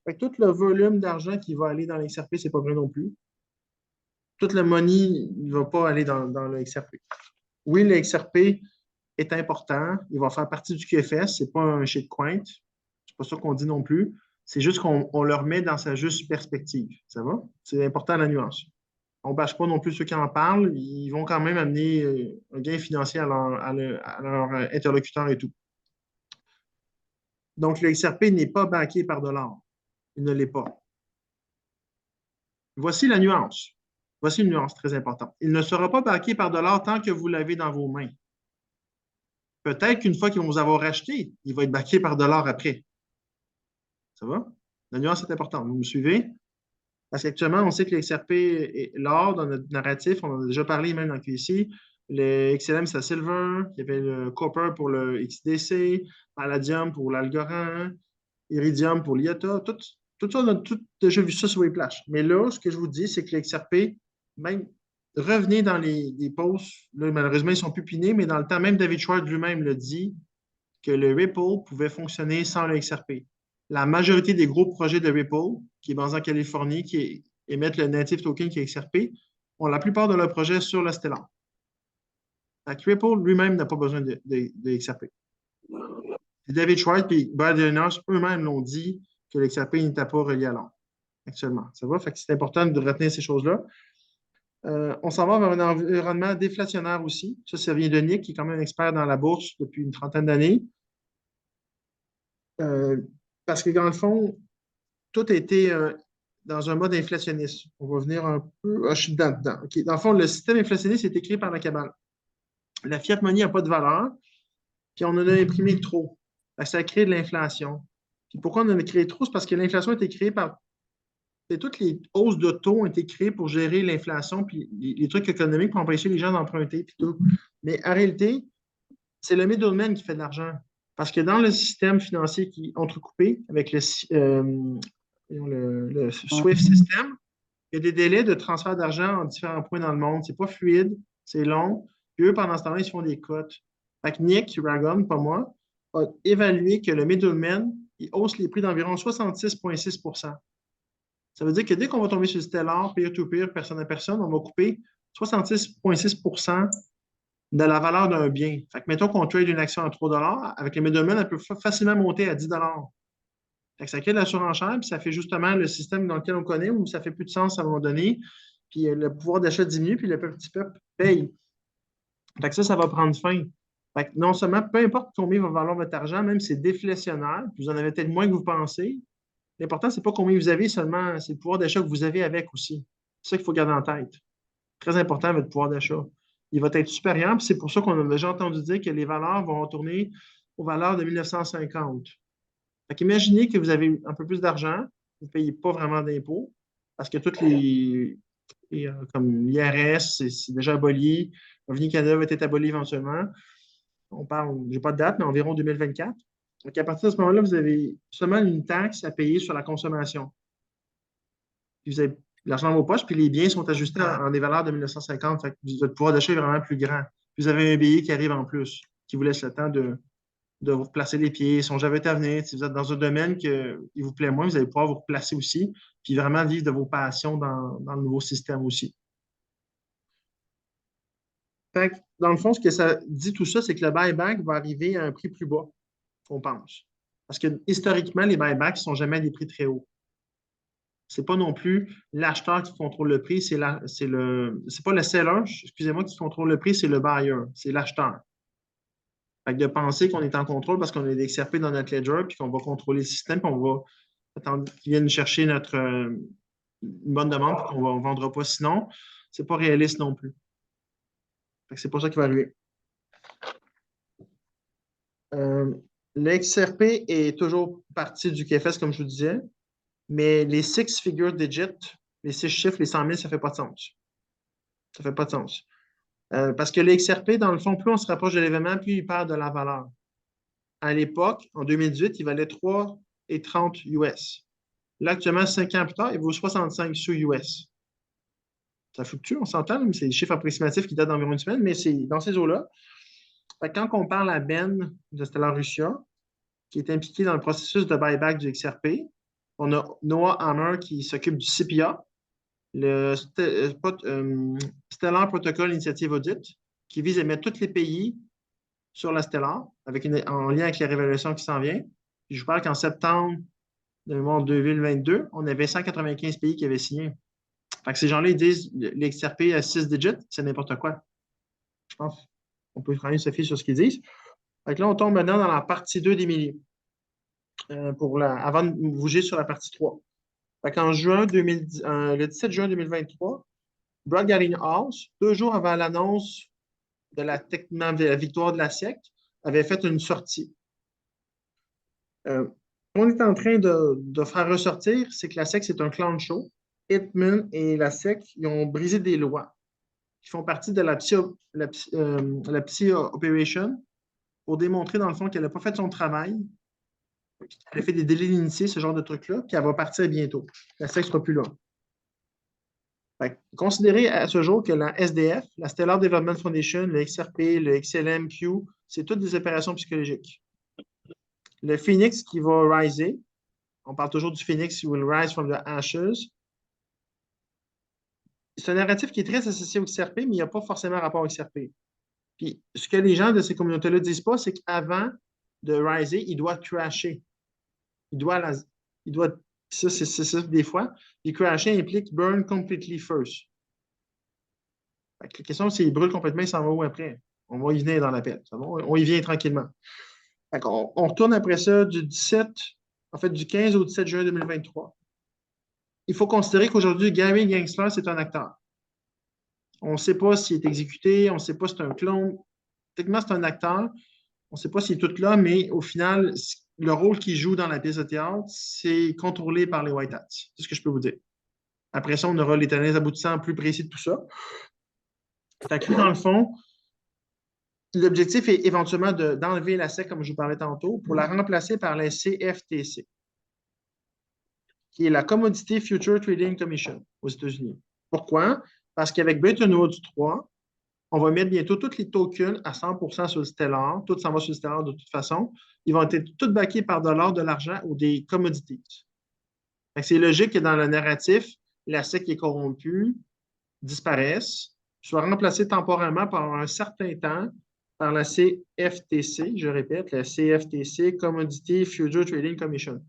Fait que tout le volume d'argent qui va aller dans l'XRP, ce n'est pas vrai non plus. Tout le money ne va pas aller dans le XRP. Oui, le XRP est important. Il va faire partie du QFS. Ce n'est pas un shitcoin. C'est pas ça qu'on dit non plus. C'est juste qu'on le remet dans sa juste perspective. Ça va? C'est important la nuance. On ne bâche pas non plus ceux qui en parlent. Ils vont quand même amener un gain financier à leur interlocuteur et tout. Donc, le XRP n'est pas backé par de l'or. Il ne l'est pas. Voici la nuance. Voici une nuance très importante. Il ne sera pas backé par de l'or tant que vous l'avez dans vos mains. Peut-être qu'une fois qu'ils vont vous avoir acheté, il va être backé par de l'or après. Ça va? La nuance est importante. Vous me suivez? Parce qu'actuellement, on sait que l'XRP est l'or dans notre narratif. On en a déjà parlé même dans QIC. Le XLM, c'est Silver. Il y avait le Copper pour le XDC, Palladium pour l'Algorand, Iridium pour l'IATA. Tout ça, on a tout déjà vu ça sur Whiplash. Mais là, ce que je vous dis, c'est que l'XRP, même revenez dans les posts, là, malheureusement, ils sont plus pinés, mais dans le temps, même David Schwartz lui-même le dit que le Ripple pouvait fonctionner sans le XRP. La majorité des gros projets de Ripple, qui est basé en Californie, qui émettent le native token qui est XRP, ont la plupart de leurs projets sur le Stellar. Donc, Ripple lui-même n'a pas besoin de XRP. Et David Schwartz et Brad Reynolds eux-mêmes l'ont dit que l'XRP n'était pas relié à l'or actuellement. Ça va? Fait que c'est important de retenir ces choses-là. On s'en va vers un environnement déflationnaire aussi. Ça vient de Nick, qui est quand même un expert dans la bourse depuis une trentaine d'années. Parce que dans le fond, tout a été dans un mode inflationniste. On va venir un peu. Ah, je suis dedans. Okay. Dans le fond, le système inflationniste est créé par la cabale. La fiat money n'a pas de valeur, puis on en a imprimé trop. Ça a créé de l'inflation. Puis pourquoi on en a créé trop? C'est parce que l'inflation a été créée par. Toutes les hausses de taux ont été créées pour gérer l'inflation, puis les trucs économiques pour empêcher les gens d'emprunter, puis tout. Mais en réalité, c'est le middleman qui fait de l'argent. Parce que dans le système financier qui est entrecoupé avec le SWIFT system, il y a des délais de transfert d'argent en différents points dans le monde. C'est pas fluide, c'est long. Puis eux, pendant ce temps-là, ils se font des cotes. Fait que Nick Ragon, pas moi, a évalué que le middleman, il hausse les prix d'environ 66,6%. Ça veut dire que dès qu'on va tomber sur le Stellar, peer-to-peer, personne à personne, on va couper 66,6% de la valeur d'un bien. Fait que mettons qu'on trade une action à 3 $, avec le middleman, elle peut facilement monter à 10 $. Fait que ça crée de la surenchère, puis ça fait justement le système dans lequel on connaît, où ça fait plus de sens à un moment donné, puis le pouvoir d'achat diminue, puis le petit peuple paye. Fait que ça va prendre fin. Fait que non seulement, peu importe combien va valoir votre argent, même si c'est déflationnaire, puis vous en avez peut-être moins que vous pensez, l'important, c'est pas combien vous avez seulement, c'est le pouvoir d'achat que vous avez avec aussi. C'est ça qu'il faut garder en tête. Très important, votre pouvoir d'achat. Il va être supérieur, puis c'est pour ça qu'on a déjà entendu dire que les valeurs vont retourner aux valeurs de 1950. Fait qu'imaginez que vous avez un peu plus d'argent, vous ne payez pas vraiment d'impôts, parce que toutes comme l'IRS, c'est déjà aboli, Revenu Canada va être aboli éventuellement. On parle, je n'ai pas de date, mais environ 2024. Donc, à partir de ce moment-là, vous avez seulement une taxe à payer sur la consommation. Puis vous avez l'argent dans vos poches, puis les biens sont ajustés en des valeurs de 1950. Fait que votre pouvoir d'achat est vraiment plus grand. Puis vous avez un billet qui arrive en plus, qui vous laisse le temps de vous replacer les pieds, songez à votre avenir. Si vous êtes dans un domaine qui vous plaît moins, vous allez pouvoir vous replacer aussi, puis vraiment vivre de vos passions dans le nouveau système aussi. Fait que, dans le fond, ce que ça dit tout ça, c'est que le buyback va arriver à un prix plus bas qu'on pense. Parce que historiquement, les buybacks ne sont jamais à des prix très hauts. Ce n'est pas non plus l'acheteur qui contrôle le prix, c'est pas le seller, excusez-moi, qui contrôle le prix, c'est le buyer, c'est l'acheteur. Fait que de penser qu'on est en contrôle parce qu'on est XRP dans notre ledger, puis qu'on va contrôler le système, puis on va attendre qu'ils viennent chercher une bonne demande, puis qu'on ne vendra pas sinon, ce n'est pas réaliste non plus. C'est pas ça qui va arriver. Le XRP est toujours partie du KFS, comme je vous disais, mais les six figure digits, les 6 chiffres, les 100 000, ça ne fait pas de sens. Ça ne fait pas de sens. Parce que le XRP, dans le fond, plus on se rapproche de l'événement, plus il perd de la valeur. À l'époque, en 2018, il valait 3,30 US. Là, actuellement, 5 ans plus tard, il vaut 65 sous US. Ça fluctue, on s'entend, mais c'est des chiffres approximatifs qui datent d'environ une semaine, mais c'est dans ces eaux-là. Quand on parle à Ben de Stellar Russia, qui est impliqué dans le processus de buyback du XRP, on a Noah Hammer qui s'occupe du CPA, le Stellar Protocol Initiative Audit, qui vise à mettre tous les pays sur la Stellar, en lien avec la révélation qui s'en vient. Puis je vous parle qu'en septembre 2022, on avait 195 pays qui avaient signé. Fait que ces gens-là, ils disent l'XRP à 6 digits, c'est n'importe quoi. Je pense qu'on peut quand même se fier sur ce qu'ils disent. Fait que là, on tombe maintenant dans la partie 2 d'Émilie, avant de bouger sur la partie 3. Fait qu'en le 17 juin 2023, Brad Garlinghouse, 2 jours avant l'annonce de la victoire de la SEC, avait fait une sortie. Ce qu'on est en train de faire ressortir, c'est que la SEC, c'est un clown show. Hitman et la SEC, ils ont brisé des lois qui font partie de la Psy Operation pour démontrer, dans le fond, qu'elle n'a pas fait son travail, qu'elle a fait des délits d'initiés, ce genre de trucs-là, puis elle va partir bientôt. La SEC ne sera plus là. Considérez à ce jour que la SDF, la Stellar Development Foundation, le XRP, le XLMQ, c'est toutes des opérations psychologiques. Le Phoenix qui va riser, on parle toujours du Phoenix qui will rise from the ashes. C'est un narratif qui est très associé au XRP, mais il n'y a pas forcément rapport au XRP. Puis, ce que les gens de ces communautés-là ne disent pas, c'est qu'avant de riser, il doit crasher. Il doit ça, c'est ça des fois. Puis crasher implique burn completely first. La question, c'est il brûle complètement, il s'en va où après? On va y venir dans l'appel. On y vient tranquillement. On retourne après ça du 15 au 17 juin 2023. Il faut considérer qu'aujourd'hui, Gary Gensler, c'est un acteur. On ne sait pas s'il est exécuté, on ne sait pas si c'est un clone. Techniquement, c'est un acteur. On ne sait pas s'il est tout là, mais au final, le rôle qu'il joue dans la pièce de théâtre, c'est contrôlé par les White Hats. C'est ce que je peux vous dire. Après ça, on aura les tenants aboutissants plus précis de tout ça. Fait que, dans le fond, l'objectif est éventuellement d'enlever la SEC, comme je vous parlais tantôt, pour la remplacer par la CFTC, qui est la Commodity Future Trading Commission aux États-Unis. Pourquoi? Parce qu'avec Bretton Woods 3, on va mettre bientôt tous les tokens à 100% sur le Stellar. Tout s'en va sur le Stellar de toute façon. Ils vont être tous backés par de l'argent ou des commodities. C'est logique que dans le narratif, la SEC qui est corrompue disparaisse, soit remplacée temporairement par un certain temps par la CFTC, je répète, la CFTC, Commodity Future Trading Commission.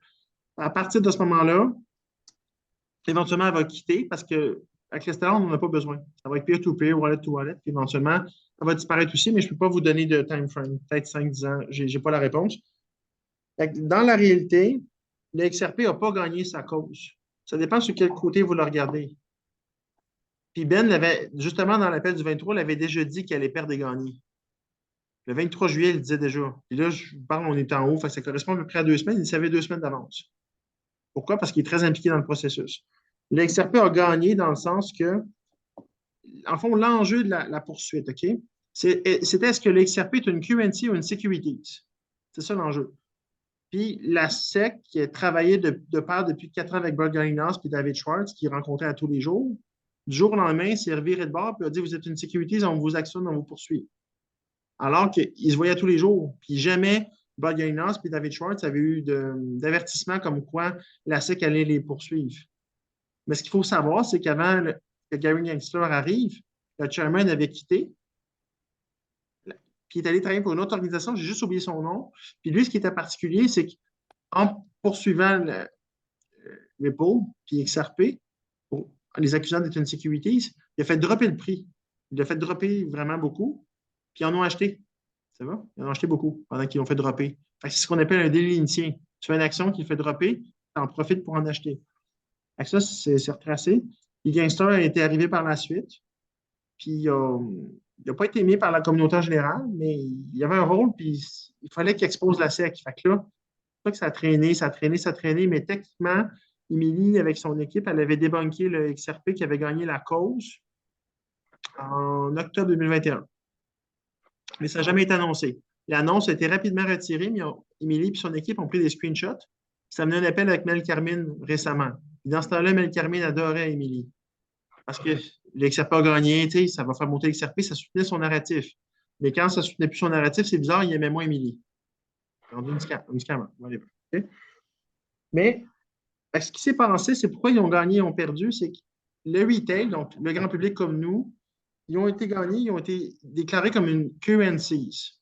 À partir de ce moment-là, éventuellement, elle va quitter parce que avec le Stellar, on n'en a pas besoin. Ça va être peer-to-peer, wallet-to-wallet, puis éventuellement, ça va disparaître aussi, mais je ne peux pas vous donner de time frame, peut-être 5-10 ans, je n'ai pas la réponse. Dans la réalité, le XRP n'a pas gagné sa cause. Ça dépend sur quel côté vous le regardez. Puis Ben l'avait, justement, dans l'appel du 23, l'avait déjà dit qu'il allait perdre et gagner. Le 23 juillet, il le disait déjà. Puis là, je parle, on est en haut, ça correspond à peu près à 2 semaines. Il savait 2 semaines d'avance. Pourquoi? Parce qu'il est très impliqué dans le processus. Le XRP a gagné dans le sens que, en fond, l'enjeu de la poursuite, OK? C'était est-ce que le XRP est une QNT ou une securities? C'est ça l'enjeu. Puis la SEC, qui a travaillé de pair depuis 4 ans avec Bert Galinas et David Schwartz, qui rencontrait à tous les jours, du jour au lendemain, s'est reviré de bord et a dit vous êtes une securities, on vous actionne, on vous poursuit. Alors qu'ils se voyaient tous les jours. Puis jamais Bert Galinas et David Schwartz avaient eu d'avertissement comme quoi la SEC allait les poursuivre. Mais ce qu'il faut savoir, c'est qu'avant que Gary Gensler arrive, le chairman avait quitté, puis il est allé travailler pour une autre organisation, j'ai juste oublié son nom. Puis lui, ce qui était particulier, c'est qu'en poursuivant Ripple, puis XRP, en les accusant d'être une securities, il a fait dropper le prix. Il a fait dropper vraiment beaucoup, puis ils en ont acheté. Ça va? Ils en ont acheté beaucoup pendant qu'ils l'ont fait dropper. C'est ce qu'on appelle un délit initié. Tu fais une action qui fait dropper, tu en profites pour en acheter. Ça, c'est retracé. Puis Gangster était arrivé par la suite. Puis il n'a pas été aimé par la communauté en général, mais il avait un rôle, puis il fallait qu'il expose la SEC. Fait que là, c'est pas que ça a traîné, ça a traîné, ça a traîné, mais techniquement, Émilie, avec son équipe, elle avait débunké le XRP qui avait gagné la cause en octobre 2021. Mais ça n'a jamais été annoncé. L'annonce a été rapidement retirée, mais Émilie et son équipe ont pris des screenshots. Ça a mené un appel avec Mel Carmine récemment. Et dans ce temps-là, Mel Carmine adorait Émilie. Parce que l'XRP a gagné, ça va faire monter l'XRP, ça soutenait son narratif. Mais quand ça ne soutenait plus son narratif, c'est bizarre, il aimait moins Émilie. Une scam. Okay? Mais ce qui s'est passé, c'est pourquoi ils ont gagné, ils ont perdu, c'est que le retail, donc le grand public comme nous, ils ont été gagnés, ils ont été déclarés comme une QNCs.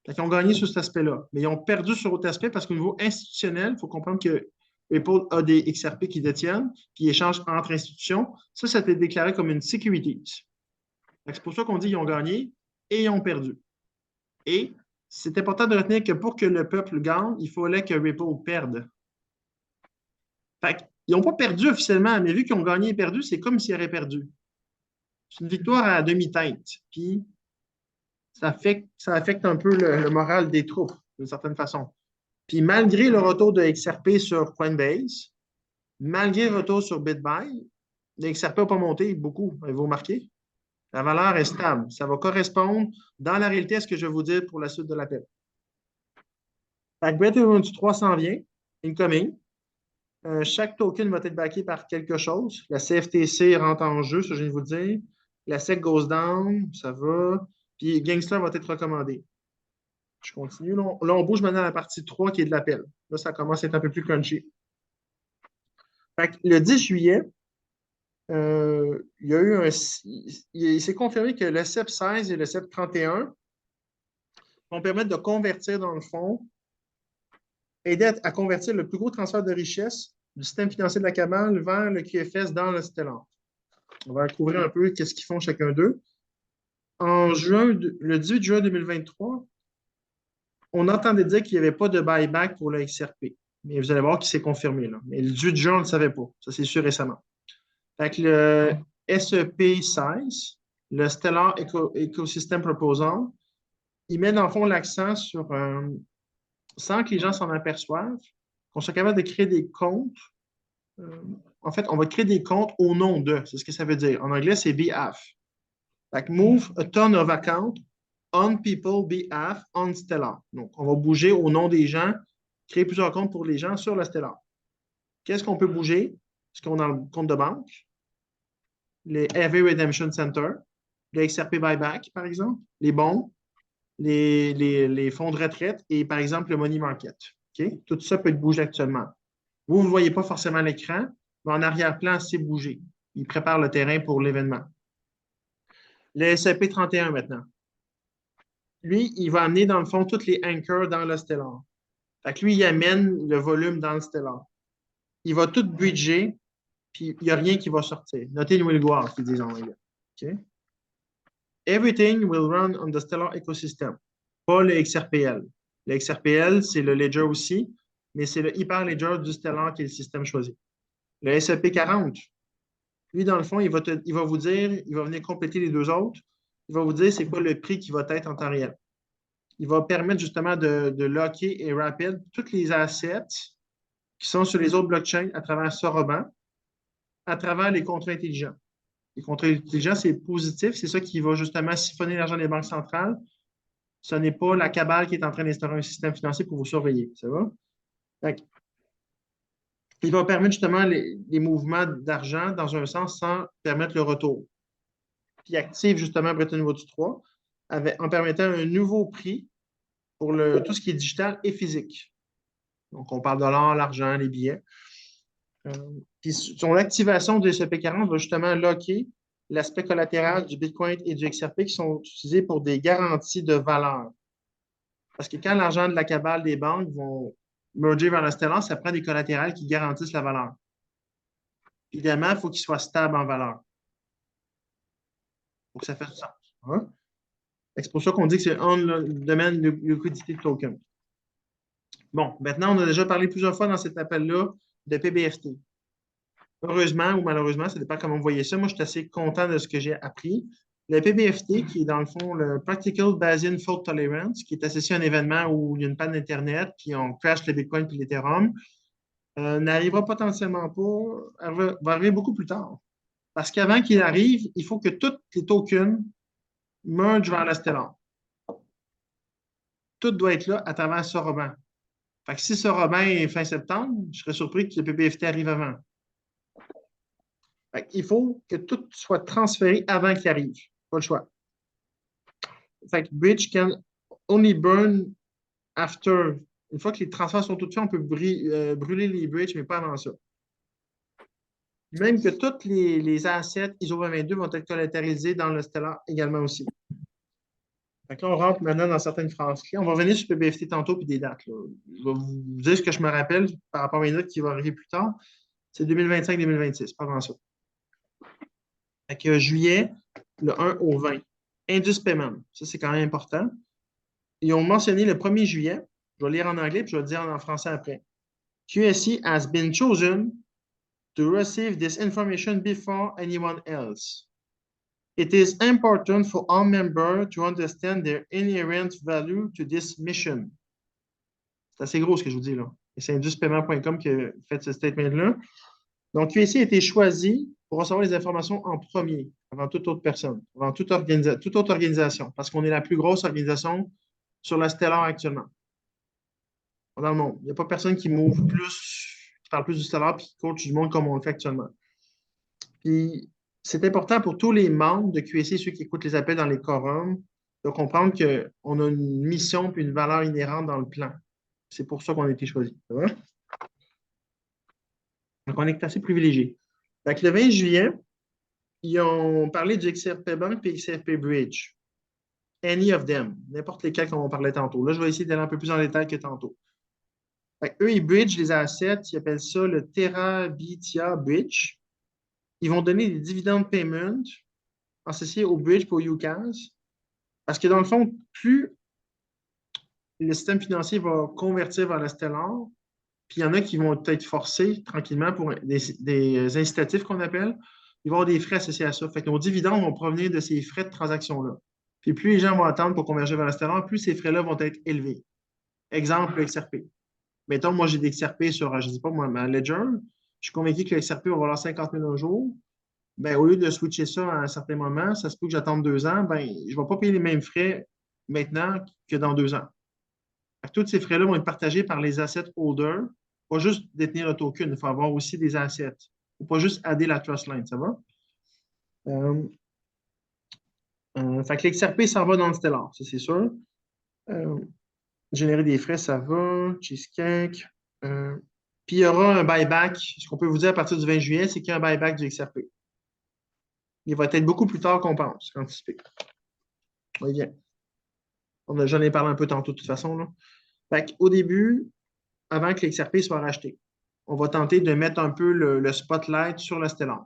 Ils ont gagné sur cet aspect-là. Mais ils ont perdu sur l'autre aspect parce qu'au niveau institutionnel, il faut comprendre que Ripple a des XRP qui détiennent, qui échangent entre institutions. Ça a été déclaré comme une securities. C'est pour ça qu'on dit qu'ils ont gagné et ils ont perdu. Et c'est important de retenir que pour que le peuple gagne, il fallait que Ripple perde. Ils n'ont pas perdu officiellement, mais vu qu'ils ont gagné et perdu, c'est comme s'ils auraient perdu. C'est une victoire à demi-tête. Puis ça affecte un peu le moral des troupes, d'une certaine façon. Puis malgré le retour de XRP sur Coinbase, Malgré le retour sur BitBuy, le XRP n'a pas monté beaucoup, vous remarquez? La valeur est stable. Ça va correspondre dans la réalité à ce que je vais vous dire pour la suite de l'appel. Bret-Eventy 3 s'en vient, incoming. Chaque token va être backé par quelque chose. La CFTC rentre en jeu, ça je viens de vous dire. La SEC goes down, ça va. Puis Gangster va être recommandé. Je continue. Là, on bouge maintenant à la partie 3 qui est de l'appel. Là, ça commence à être un peu plus crunchy. Fait que le 10 juillet, il y a eu il s'est confirmé que le CEP 16 et le CEP 31 vont permettre de convertir, dans le fond, aider à convertir le plus gros transfert de richesse du système financier de la cabale vers le QFS dans le Stellar. On va couvrir un peu qu'est-ce qu'ils font chacun d'eux. Le 18 juin 2023, on entendait dire qu'il n'y avait pas de buyback pour le XRP. Mais vous allez voir qu'il s'est confirmé. Là. Mais le 18 juin, on ne le savait pas. Ça, c'est sûr récemment. Fait que le SEP 16, le Stellar Ecosystem Proposal, il met dans le fond l'accent sur, sans que les gens s'en aperçoivent, qu'on soit capable de créer des comptes. En fait, on va créer des comptes au nom de. C'est ce que ça veut dire. En anglais, c'est behalf. Fait que move a ton of account on people behalf on Stellar. Donc, on va bouger au nom des gens, créer plusieurs comptes pour les gens sur le Stellar. Qu'est-ce qu'on peut bouger? Ce qu'on a dans le compte de banque, les Heavy Redemption Center, le XRP Buyback, par exemple, les bons, les fonds de retraite et, par exemple, le Money Market. Okay? Tout ça peut être bougé actuellement. Vous ne voyez pas forcément l'écran, mais en arrière-plan, c'est bougé. Il prépare le terrain pour l'événement. Le SEP 31 maintenant. Lui, il va amener, dans le fond, toutes les anchors dans le Stellar. Fait que lui, il amène le volume dans le Stellar. Il va tout bridger, puis il n'y a rien qui va sortir. Nothing will go out, qu'ils disent en anglais. Okay? Everything will run on the Stellar ecosystem, pas le XRPL. Le XRPL, c'est le ledger aussi, mais c'est le hyperledger du Stellar qui est le système choisi. Le SEP 40, lui, dans le fond, il va vous dire, il va venir compléter les deux autres, il va vous dire c'est quoi le prix qui va être en temps réel. Il va permettre justement de locker et rapid tous les assets qui sont sur les autres blockchains à travers Soroban, à travers les contrats intelligents. Les contrats intelligents, c'est positif, c'est ça qui va justement siphonner l'argent des banques centrales. Ce n'est pas la cabale qui est en train d'instaurer un système financier pour vous surveiller. Ça va? Donc, il va permettre justement les mouvements d'argent dans un sens sans permettre le retour. Puis il active justement Bretton Woods 3 en permettant un nouveau prix pour tout ce qui est digital et physique. Donc, on parle de l'or, l'argent, les billets. Puis son activation du SEP40 va justement locker l'aspect collatéral du Bitcoin et du XRP qui sont utilisés pour des garanties de valeur. Parce que quand l'argent de la cabale des banques vont merger vers le Stellar, ça prend des collatérales qui garantissent la valeur. Évidemment, il faut qu'il soit stable en valeur. Pour que ça fasse du sens. Hein? C'est pour ça qu'on dit que c'est un domaine de liquidité de token. Bon, maintenant, on a déjà parlé plusieurs fois dans cet appel-là de PBFT. Heureusement ou malheureusement, ça dépend comment vous voyez ça. Moi, je suis assez content de ce que j'ai appris. Le PBFT, qui est dans le fond le Practical Bayesian Fault Tolerance, qui est associé à un événement où il y a une panne d'Internet, puis on crash le Bitcoin puis l'Ethereum, n'arrivera potentiellement pas, va arriver beaucoup plus tard. Parce qu'avant qu'il arrive, il faut que tous les tokens merge vers la Stellar. Tout doit être là à travers Soroban. Fait que si Soroban est fin septembre, je serais surpris que le PBFT arrive avant. Il faut que tout soit transféré avant qu'il arrive. Pas le choix. Fait que Bridge can only burn after. Une fois que les transferts sont tous faits, on peut brûler les bridges, mais pas avant ça. Même que tous les assets ISO 22 vont être collatérisés dans le Stellar également aussi. Fait que là, on rentre maintenant dans certaines phrases clés. On va revenir sur PBFT tantôt puis des dates. Là. Je vais vous dire ce que je me rappelle par rapport à mes notes qui vont arriver plus tard. C'est 2025-2026, pas avant ça. Fait que juillet, le 1 au 20. Indus Payment, ça c'est quand même important. Ils ont mentionné le 1er juillet, je vais lire en anglais puis je vais le dire en français après. QSE has been chosen to receive this information before anyone else. It is important for all members to understand their inherent value to this mission. C'est assez gros ce que je vous dis là. Et c'est induspayment.com qui a fait ce statement-là. Donc, QSI a été choisi pour recevoir les informations en premier, avant toute autre personne, avant toute autre organisation, parce qu'on est la plus grosse organisation sur la Stellar actuellement, dans le monde. Il n'y a pas personne qui qui parle plus du Stellar et qui coach du monde comme on le fait actuellement. Puis, c'est important pour tous les membres de QSI, ceux qui écoutent les appels dans les quorums, de comprendre qu'on a une mission et une valeur inhérente dans le plan. C'est pour ça qu'on a été choisi. Donc, on est assez privilégié. Donc, le 20 juillet, ils ont parlé du XRP Bank et XRP Bridge. Any of them. N'importe lesquels comme on parlait tantôt. Là, je vais essayer d'aller un peu plus en détail que tantôt. Eux, ils bridge les assets. Ils appellent ça le Terabithia Bridge. Ils vont donner des dividendes payment associés au bridge pour UCAS. Parce que dans le fond, plus le système financier va convertir vers le Stellar, puis il y en a qui vont être forcés tranquillement pour des incitatifs qu'on appelle. Ils vont avoir des frais associés à ça. Fait que nos dividendes vont provenir de ces frais de transaction-là. Puis plus les gens vont attendre pour converger vers le Stellar, plus ces frais-là vont être élevés. Exemple, le XRP. Mettons, moi, j'ai des XRP sur, je ne sais pas, moi, ma Ledger. Je suis convaincu que le XRP va valoir 50 000 un jour. Ben, au lieu de switcher ça à un certain moment, ça se peut que j'attende 2 ans, ben, je ne vais pas payer les mêmes frais maintenant que dans 2 ans. Tous ces frais-là vont être partagés par les asset holders. Pas juste détenir le token, il faut avoir aussi des assets. Il ne faut pas juste adder la trust line, ça va? Fait que l'XRP, ça va dans le Stellar, ça c'est sûr. Générer des frais, ça va. Cheesecake. Puis il y aura un buyback. Ce qu'on peut vous dire à partir du 20 juillet, c'est qu'il y a un buyback du XRP. Il va être beaucoup plus tard qu'on pense, anticipé. Oui, bien. J'en ai parlé un peu tantôt de toute façon. Là. Fait au début, avant que l'XRP soit racheté, on va tenter de mettre un peu le spotlight sur le Stellar.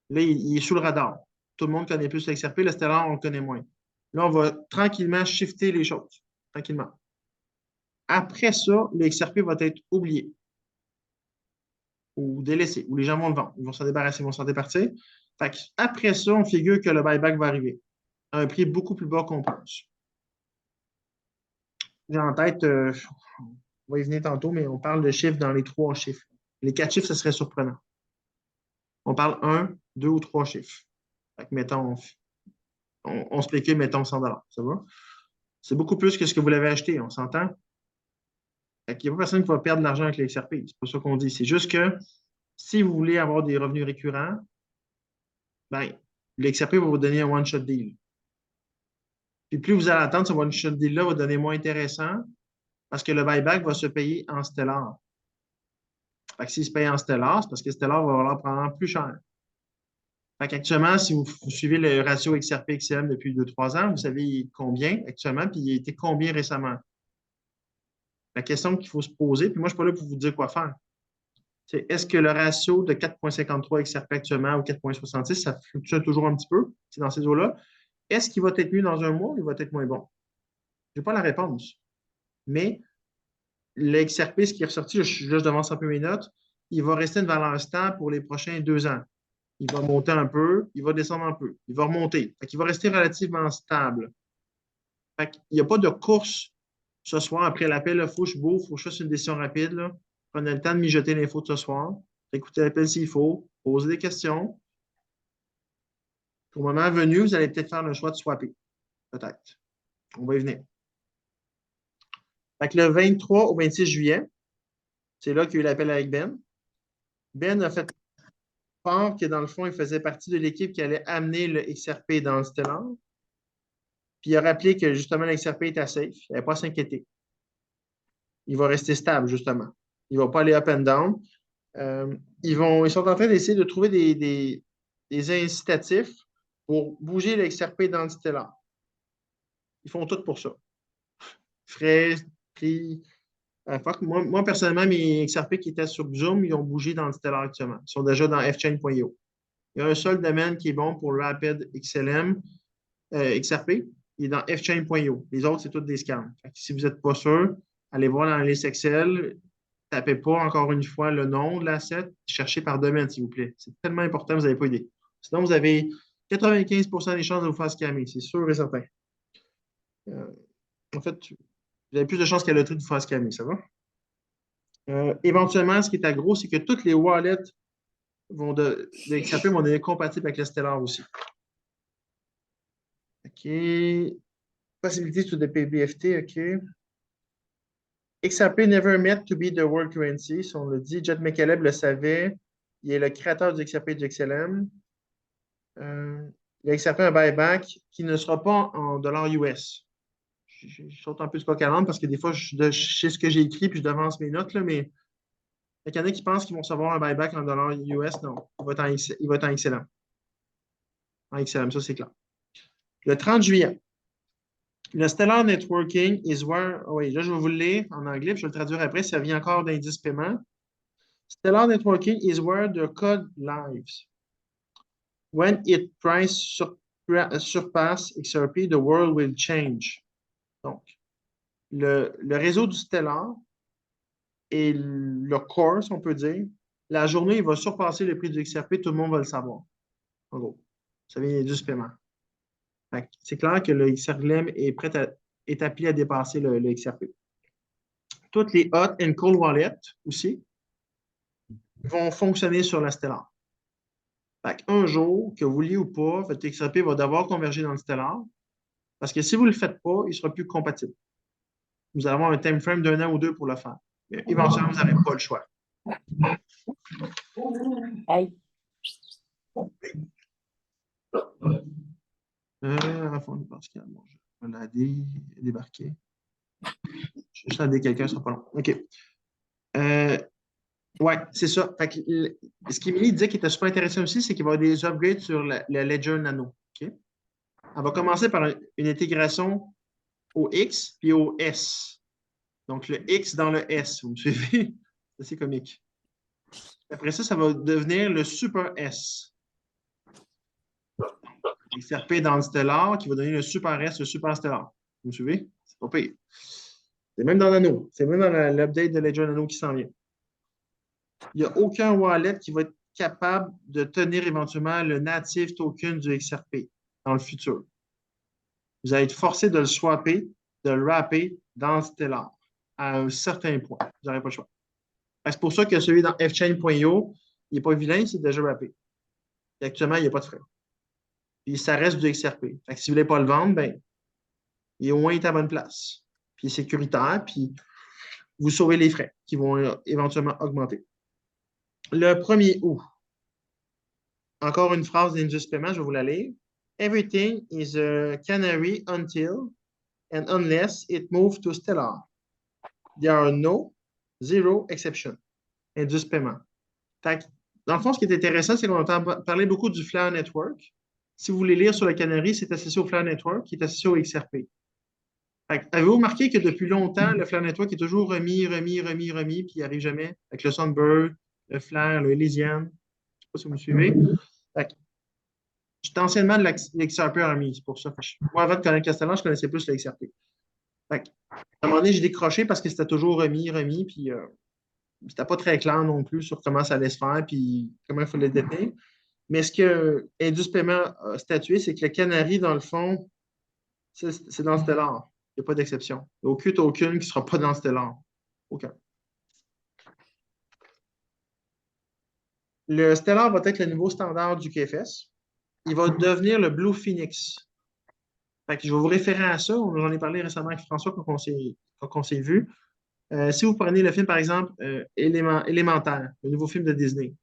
Là, il est sous le radar. Tout le monde connaît plus l'XRP, le Stellar, on le connaît moins. Là, on va tranquillement shifter les choses. Tranquillement. Après ça, le XRP va être oublié ou délaissé, ou les gens vont le vendre. Ils vont s'en débarrasser, ils vont s'en départir. Fait après ça, on figure que le buyback va arriver à un prix beaucoup plus bas qu'on pense. J'ai en tête, on va y venir tantôt, mais on parle de chiffres dans les 3 chiffres. Les 4 chiffres, ce serait surprenant. On parle 1, 2 ou 3 chiffres. Fait que, mettons, on spécule, mettons 100 $. Ça va? C'est beaucoup plus que ce que vous l'avez acheté, on s'entend? Il n'y a pas personne qui va perdre de l'argent avec les XRP. C'est pas ça qu'on dit. C'est juste que si vous voulez avoir des revenus récurrents, ben, l'XRP va vous donner un one-shot deal. Puis plus vous allez attendre, ce one-shot deal-là va donner moins intéressant parce que le buyback va se payer en Stellar. Fait que s'il se paye en Stellar, c'est parce que Stellar va valoir probablement plus cher. Fait qu'actuellement, si vous suivez le ratio XRP-XM depuis 2-3 ans, vous savez combien actuellement, puis il a été combien récemment. La question qu'il faut se poser, puis moi, je ne suis pas là pour vous dire quoi faire. C'est est-ce que le ratio de 4,53 XRP actuellement ou 4,66, ça fluctue toujours un petit peu, c'est dans ces eaux-là. Est-ce qu'il va être mieux dans un mois ou il va être moins bon? Je n'ai pas la réponse. Mais le XRP, ce qui est ressorti, là, je devance un peu mes notes, il va rester une valeur stable pour les prochains 2 ans. Il va monter un peu, il va descendre un peu, il va remonter. Il va rester relativement stable. Il n'y a pas de course ce soir après l'appel. Il faut que je bouffe, il faut que je fasse une décision rapide. Là. Prenez le temps de mijoter l'info de ce soir. Écoutez l'appel s'il faut, posez des questions. Au moment venu, vous allez peut-être faire le choix de swapper. Peut-être. On va y venir. Le 23 au 26 juillet, c'est là qu'il y a eu l'appel avec Ben. Ben a fait part que dans le fond, il faisait partie de l'équipe qui allait amener le XRP dans le Stellar. Puis il a rappelé que justement, le XRP était safe. Il n'avait pas à s'inquiéter. Il va rester stable, justement. Il ne va pas aller up and down. Ils sont en train d'essayer de trouver des incitatifs pour bouger le XRP dans le Stellar. Ils font tout pour ça. Frais, prix. Moi, personnellement, mes XRP qui étaient sur Zoom, ils ont bougé dans le Stellar actuellement. Ils sont déjà dans fchain.io. Il y a un seul domaine qui est bon pour Rapid XLM, XRP. Il est dans fchain.io. Les autres, c'est tous des scams. Si vous n'êtes pas sûr, allez voir dans la liste Excel. Tapez pas encore une fois le nom de l'asset. Cherchez par domaine, s'il vous plaît. C'est tellement important, vous n'avez pas idée. Sinon, vous avez 95 des chances de vous faire scammer. C'est sûr et certain. En fait, vous avez plus de chances qu'à la loterie de vous faire scammer. Ça va? Éventuellement, ce qui est à gros, c'est que toutes les wallets de XRP vont devenir compatibles avec le Stellar aussi. OK. Possibility to the PBFT, OK. XRP never meant to be the world currency. Si on le dit, Jet McCaleb le savait. Il est le créateur du XRP et du XLM. Le XRP a un buyback qui ne sera pas en dollars US. Je saute un peu du coq à l'âne parce que des fois, je sais ce que j'ai écrit puis je devance mes notes, là, mais il y en a qui pensent qu'ils vont recevoir un buyback en dollars US. Non, il va être en XLM. En XLM, ça c'est clair. Le 30 juillet, le Stellar Networking is where. Oh oui, là, je vais vous le lire en anglais, puis je vais le traduire après. Ça vient encore d'indice paiement. Stellar Networking is where the code lives. When its price surpass XRP, the world will change. Donc, le réseau du Stellar et le core, si on peut dire, la journée, il va surpasser le prix du XRP, tout le monde va le savoir. En gros, ça vient d'indice paiement. C'est clair que le XRLM est appelé à dépasser le XRP. Toutes les hot and cold wallets aussi vont fonctionner sur la Stellar. Un jour, que vous vouliez ou pas, votre XRP va devoir converger dans le Stellar parce que si vous ne le faites pas, il ne sera plus compatible. Vous allez avoir un time frame d'1 an ou 2 pour le faire. Mais éventuellement, vous n'avez pas le choix. Hey. Je vais l'aider, débarquer. Je vais juste aider quelqu'un, ce ne sera pas long. OK. Oui, c'est ça. Ce qu'Émilie disait qui était super intéressant aussi, c'est qu'il va y avoir des upgrades sur le Ledger Nano. OK? On va commencer par une intégration au X puis au S. Donc, le X dans le S. Vous me suivez? C'est assez comique. Après ça, ça va devenir le Super S. XRP dans le Stellar qui va donner le Super S, le Super Stellar. Vous me suivez? C'est pas pire. C'est même dans Nano. C'est même dans l'update de Ledger Nano qui s'en vient. Il n'y a aucun wallet qui va être capable de tenir éventuellement le native token du XRP dans le futur. Vous allez être forcé de le swapper, de le wrapper dans Stellar à un certain point. Vous n'aurez pas le choix. C'est pour ça que celui dans fchain.io, il n'est pas vilain, c'est déjà wrappé. Et actuellement, il n'y a pas de frais. Puis ça reste du XRP. Si vous ne voulez pas le vendre, ben, il est au moins à la bonne place. Puis il est sécuritaire, puis vous sauvez les frais qui vont éventuellement augmenter. Le 1er août, encore une phrase d'indice paiement, je vais vous la lire. Everything is a canary until and unless it moves to Stellar. There are zero exception. Indice paiement. Dans le fond, ce qui est intéressant, c'est qu'on entend parler beaucoup du Flare Network. Si vous voulez lire sur le Canary, c'est associé au Flare Network qui est associé au XRP. Avez-vous remarqué que depuis longtemps, le Flare Network est toujours remis, puis il n'arrive jamais avec le Sunbird, le Flare, le Elysian. Je ne sais pas si vous me suivez. J'étais anciennement de l'XRP Army, c'est pour ça. Moi, avant de connaître Castellan, je connaissais plus le XRP. À un moment donné, j'ai décroché parce que c'était toujours remis, puis c'était pas très clair non plus sur comment ça allait se faire, puis comment il fallait le détenir. Mais ce que Indus Paiement a statué, c'est que le Canary, dans le fond, c'est dans le Stellar. Il n'y a pas d'exception. Il n'y a aucun token qui ne sera pas dans le Stellar. Aucun. Le Stellar va être le nouveau standard du KFS. Il va devenir le Blue Phoenix. Je vais vous référer à ça. J'en ai parlé récemment avec François quand on s'est vu. Si vous prenez le film, par exemple, Élémentaire, le nouveau film de Disney,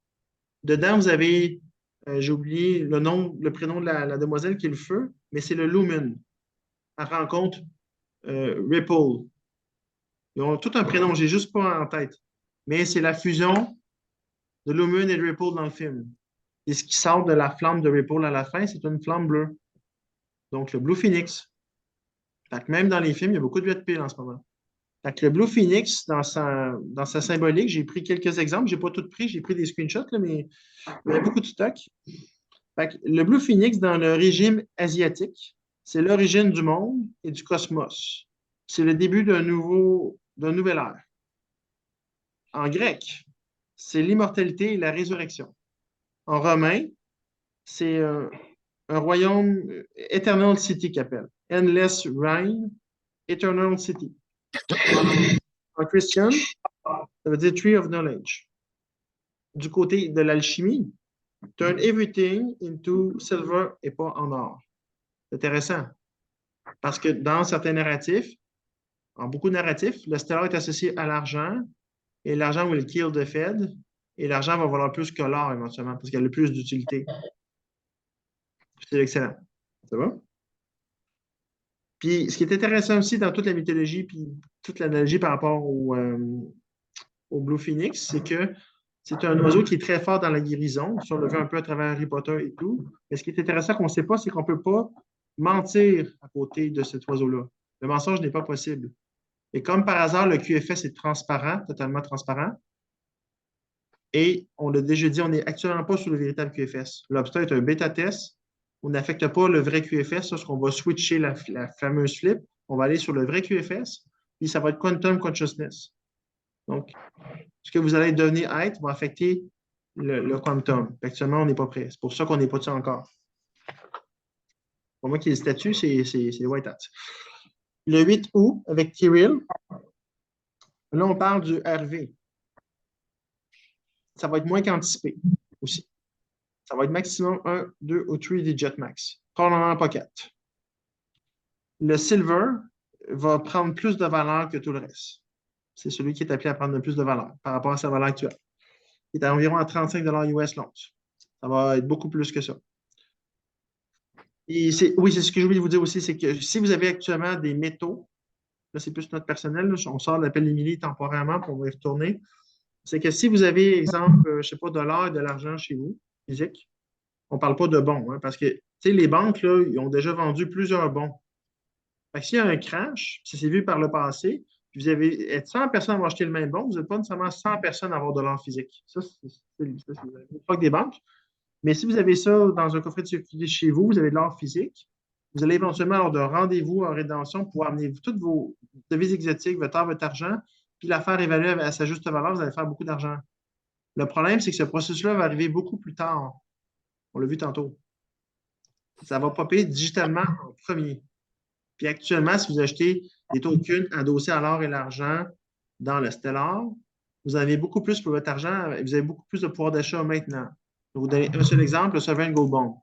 dedans, vous avez, j'ai oublié le prénom de la demoiselle qui est le feu, mais c'est le Lumen. Elle rencontre Ripple. Ils ont tout un prénom, j'ai juste pas en tête. Mais c'est la fusion de Lumen et de Ripple dans le film. Et ce qui sort de la flamme de Ripple à la fin, c'est une flamme bleue. Donc, le Blue Phoenix. Même dans les films, il y a beaucoup de de piles en ce moment. Le Blue Phoenix, dans sa symbolique, j'ai pris quelques exemples. Je n'ai pas tout pris, j'ai pris des screenshots, là, mais il y a beaucoup de stock. Le Blue Phoenix, dans le régime asiatique, c'est l'origine du monde et du cosmos. C'est le début d'un nouvel ère. En grec, c'est l'immortalité et la résurrection. En romain, c'est un royaume, Eternal City qu'il appelle. Endless Reign, Eternal City. En Christian, Ça veut dire Tree of Knowledge. Du côté de l'alchimie, turn everything into silver et pas en or. C'est intéressant. Parce que dans certains narratifs, en beaucoup de narratifs, le stellar est associé à l'argent et l'argent will kill the Fed et l'argent va valoir plus que l'or éventuellement parce qu'il y a le plus d'utilité. C'est excellent. Ça va? Puis, ce qui est intéressant aussi dans toute la mythologie puis toute l'analogie par rapport au Blue Phoenix, c'est que c'est un oiseau qui est très fort dans la guérison. Si on le veut un peu à travers Harry Potter et tout. Mais ce qui est intéressant qu'on ne sait pas, c'est qu'on ne peut pas mentir à côté de cet oiseau-là. Le mensonge n'est pas possible. Et comme par hasard, le QFS est transparent, totalement transparent. Et on l'a déjà dit, on n'est actuellement pas sur le véritable QFS. L'Obsta est un bêta-test. On n'affecte pas le vrai QFS lorsqu'on va switcher la fameuse flip. On va aller sur le vrai QFS, puis ça va être Quantum Consciousness. Donc, ce que vous allez devenir être va affecter le quantum. Actuellement, on n'est pas prêt. C'est pour ça qu'on n'est pas dessus encore. Pour moi, qui est le statut, c'est White Hat. Le 8 août, avec Kirill, là, on parle du RV. Ça va être moins qu'anticipé aussi. Ça va être maximum 1, 2 ou 3 digits max. Probablement pas 4. Le silver va prendre plus de valeur que tout le reste. C'est celui qui est appelé à prendre le plus de valeur par rapport à sa valeur actuelle. Il est environ à 35 US l'once. Ça va être beaucoup plus que ça. Et oui, c'est ce que j'ai oublié de vous dire aussi, c'est que si vous avez actuellement des métaux, là, c'est plus notre personnel, là, on sort de l'appel Émilie temporairement, pour on va y retourner. C'est que si vous avez, exemple, je ne sais pas, de l'or et de l'argent chez vous, physique, on ne parle pas de bons, hein, parce que les banques, là, ils ont déjà vendu plusieurs bons. Fait que s'il y a un crash, si c'est vu par le passé, puis vous avez 100 personnes à avoir acheté le même bon, vous n'êtes pas nécessairement 100 personnes à avoir de l'or physique. Ça, c'est pas que des banques. Mais si vous avez ça dans un coffret de sécurité chez vous, vous avez de l'or physique, vous allez éventuellement, lors d'un rendez-vous en rédemption, pouvoir amener toutes vos devises exotiques, votre or, votre argent, puis la faire évaluer à sa juste valeur, vous allez faire beaucoup d'argent. Le problème, c'est que ce processus-là va arriver beaucoup plus tard. On l'a vu tantôt. Ça va popper digitalement en premier. Puis actuellement, si vous achetez des tokens adossés à l'or et l'argent dans le Stellar, vous avez beaucoup plus pour votre argent, vous avez beaucoup plus de pouvoir d'achat maintenant. Je vais vous donner un seul exemple, le Sovereign Gold Bond.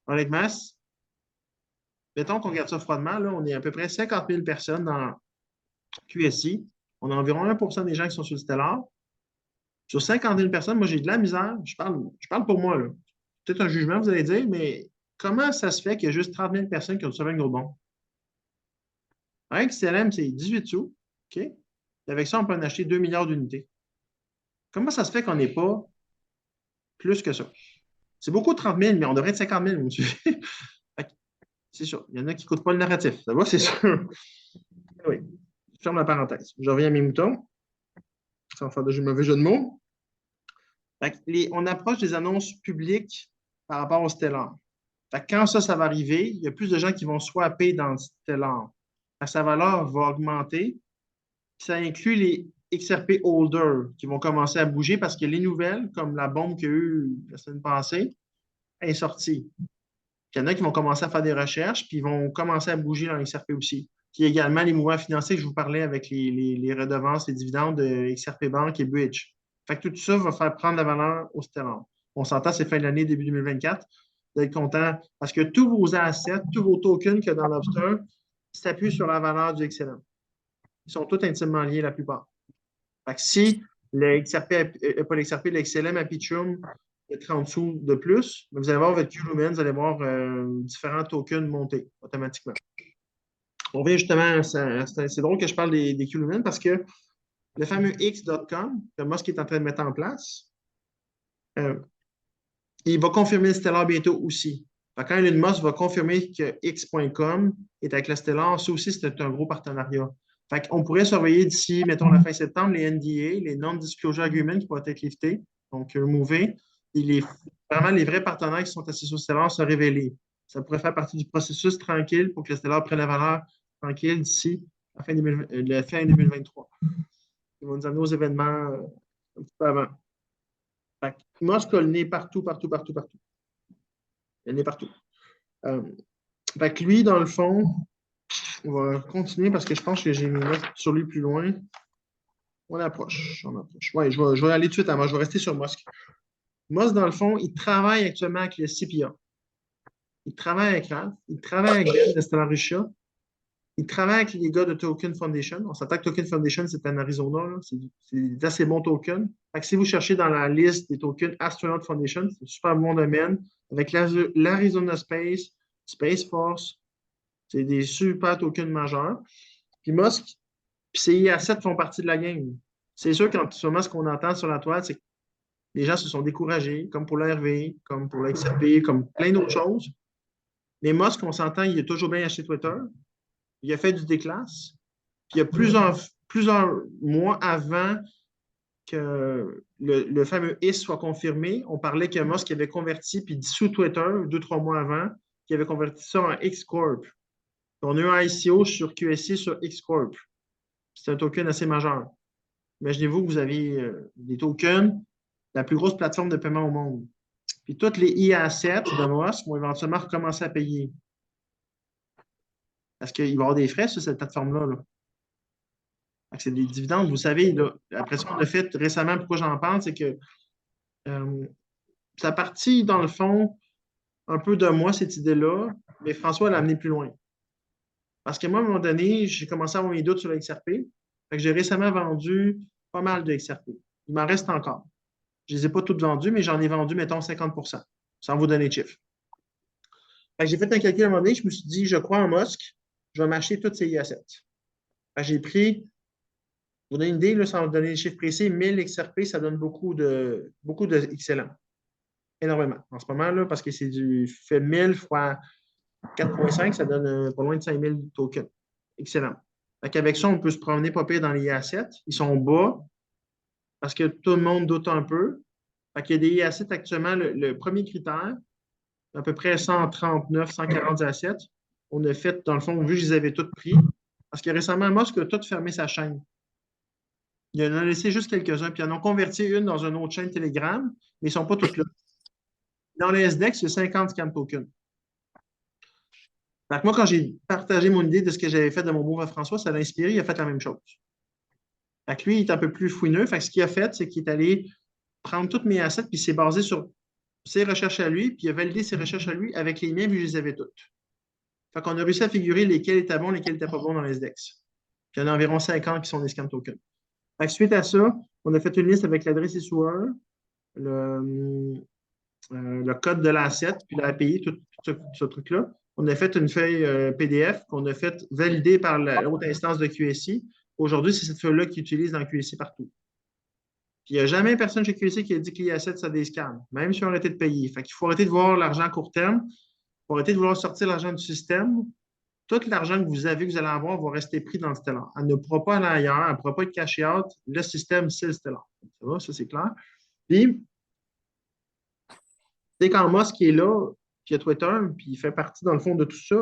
Honnêtement, mettons qu'on regarde ça froidement, là, on est à peu près 50 000 personnes dans QSI. On a environ 1 % des gens qui sont sur le Stellar. Sur 50 000 personnes, moi, j'ai de la misère. Je parle pour moi, là. Peut-être un jugement, vous allez dire, mais comment ça se fait qu'il y a juste 30 000 personnes qui ont du Sovereign Gold Bond? Un XLM, c'est 18 sous. OK? Et avec ça, on peut en acheter 2 milliards d'unités. Comment ça se fait qu'on n'est pas plus que ça? C'est beaucoup 30 000, mais on devrait être 50 000, monsieur. C'est sûr. Il y en a qui ne coûtent pas le narratif. Ça va, c'est sûr. Oui. Je ferme la parenthèse. Je reviens à mes moutons. Sans faire de mauvais jeu de mots. On approche des annonces publiques par rapport au Stellar. Quand ça va arriver, il y a plus de gens qui vont swapper dans le Stellar. Sa valeur va augmenter. Ça inclut les XRP holders qui vont commencer à bouger parce que les nouvelles, comme la bombe qu'il y a eu la semaine passée, est sortie. Il y en a qui vont commencer à faire des recherches, puis ils vont commencer à bouger dans XRP aussi. Puis également les mouvements financiers que je vous parlais avec les redevances, les dividendes de XRP Bank et Bridge. Fait que tout ça va faire prendre la valeur au Stellar. On s'entend, c'est fin de l'année, début 2024. Vous êtes content parce que tous vos assets, tous vos tokens qu'il y a dans Lobster s'appuient sur la valeur du XLM. Ils sont tous intimement liés, la plupart. Fait que si le XRP, pas l'XRP, le XLM à Pitchum est 30 sous de plus, vous allez voir votre Q-Lumen, vous allez voir différents tokens monter automatiquement. On vient justement, c'est drôle que je parle des Q-Lumen parce que le fameux X.com, que Musk est en train de mettre en place, il va confirmer le Stellar bientôt aussi. Quand Elon Musk va confirmer que X.com est avec le Stellar, ça aussi, c'est un gros partenariat. On pourrait surveiller d'ici, mettons, la fin septembre, les NDA, les Non-Disclosure Agreements qui pourraient être liftés, donc removés, et vraiment les vrais partenaires qui sont associés au Stellar se révéler. Ça pourrait faire partie du processus tranquille pour que le Stellar prenne la valeur tranquille d'ici la fin 2023. Ils vont nous amener aux événements un petit peu avant. Musk a le nez partout, partout, partout, partout. Il a le nez partout. Lui, dans le fond, on va continuer parce que je pense que j'ai mis notes sur lui plus loin. On approche, on approche. Oui, je vais aller tout de suite avant. Je vais rester sur Musk. Musk, dans le fond, il travaille actuellement avec le CPA. Il travaille avec Ralph. Il travaille avec Ben de Stellar Russia. Il travaille avec les gars de Token Foundation. On s'attend que Token Foundation, c'est en Arizona. C'est d'assez bons tokens. Fait que si vous cherchez dans la liste des tokens Astronaut Foundation, c'est un super bon domaine. Avec l'Arizona Space, Space Force, c'est des super tokens majeurs. Puis Musk, puis ces IA7 font partie de la game. C'est sûr qu'en ce moment, ce qu'on entend sur la toile, c'est que les gens se sont découragés, comme pour l'ARV, comme pour l'XRP, comme plein d'autres choses. Mais Musk, on s'entend, il a toujours bien acheté Twitter. Il a fait du déclasse. Puis il y a plusieurs mois avant que le fameux IS soit confirmé, on parlait que Musk avait converti, puis sous Twitter, 2-3 mois avant, qu'il avait converti ça en X-Corp. On a eu un ICO sur QSC sur X-Corp. C'est un token assez majeur. Imaginez-vous que vous avez des tokens, la plus grosse plateforme de paiement au monde. Puis toutes les IA7 de Musk vont éventuellement recommencer à payer. Parce qu'il va y avoir des frais sur cette plateforme-là. Là. C'est des dividendes. Vous savez, là, après ça, on a fait récemment, pourquoi j'en parle, c'est que ça partit, dans le fond, un peu de moi, cette idée-là, mais François l'a amené plus loin. Parce que moi, à un moment donné, j'ai commencé à avoir mes doutes sur le XRP. Fait que j'ai récemment vendu pas mal de XRP. Il m'en reste encore. Je ne les ai pas toutes vendues, mais j'en ai vendu, mettons, 50%, sans vous donner de chiffres. Fait que j'ai fait un calcul à un moment donné, je me suis dit, je crois en Musk, je vais m'acheter toutes ces IA7. J'ai pris, vous donner une idée, là, sans vous donner des chiffres précis, 1000 XRP, ça donne beaucoup de excellent. Énormément. En ce moment, là, parce que c'est du fait 1000 fois 4,5, ça donne pas loin de 5000 tokens. Excellent. Avec ça, on peut se promener pas pire dans les IA7. Ils sont bas parce que tout le monde doute un peu. Il y a des IA7 actuellement, le premier critère, à peu près 139, 140 assets. On a fait, dans le fond, vu que je les avais toutes pris, parce que récemment, Musk a tout fermé sa chaîne. Il en a laissé juste quelques-uns, puis ils en ont converti une dans une autre chaîne Telegram, mais ils ne sont pas toutes là. Dans le SDEX, il y a 50 scam tokens. Donc, moi, quand j'ai partagé mon idée de ce que j'avais fait de mon move à François, ça l'a inspiré, il a fait la même chose. Fait lui, il est un peu plus fouineux. Fait que ce qu'il a fait, c'est qu'il est allé prendre toutes mes assets, puis il s'est basé sur ses recherches à lui, puis il a validé ses recherches à lui avec les miens, puis je les avais toutes. Fait qu'on a réussi à figurer lesquels étaient bons, lesquels n'étaient pas bons dans les SDEX. Puis il y en a environ 50 qui sont des scam tokens. Fait que suite à ça, on a fait une liste avec l'adresse issuer, le code de l'asset, puis l'API, tout ce truc-là. On a fait une feuille PDF qu'on a fait valider par la haute instance de QSI. Aujourd'hui, c'est cette feuille-là qu'ils utilisent dans QSI partout. Puis il n'y a jamais personne chez QSI qui a dit que l'IA7, ça des scams, même si on arrêté de payer. Fait qu'il faut arrêter de voir l'argent à court terme. Il faut arrêter de vouloir sortir l'argent du système. Tout l'argent que vous avez, que vous allez avoir, va rester pris dans le Stellar. Elle ne pourra pas aller ailleurs, elle ne pourra pas être cashée out. Le système, c'est le Stellar. Ça va, ça c'est clair. Puis, c'est quand Musk est là, puis il y a Twitter, puis il fait partie, dans le fond, de tout ça.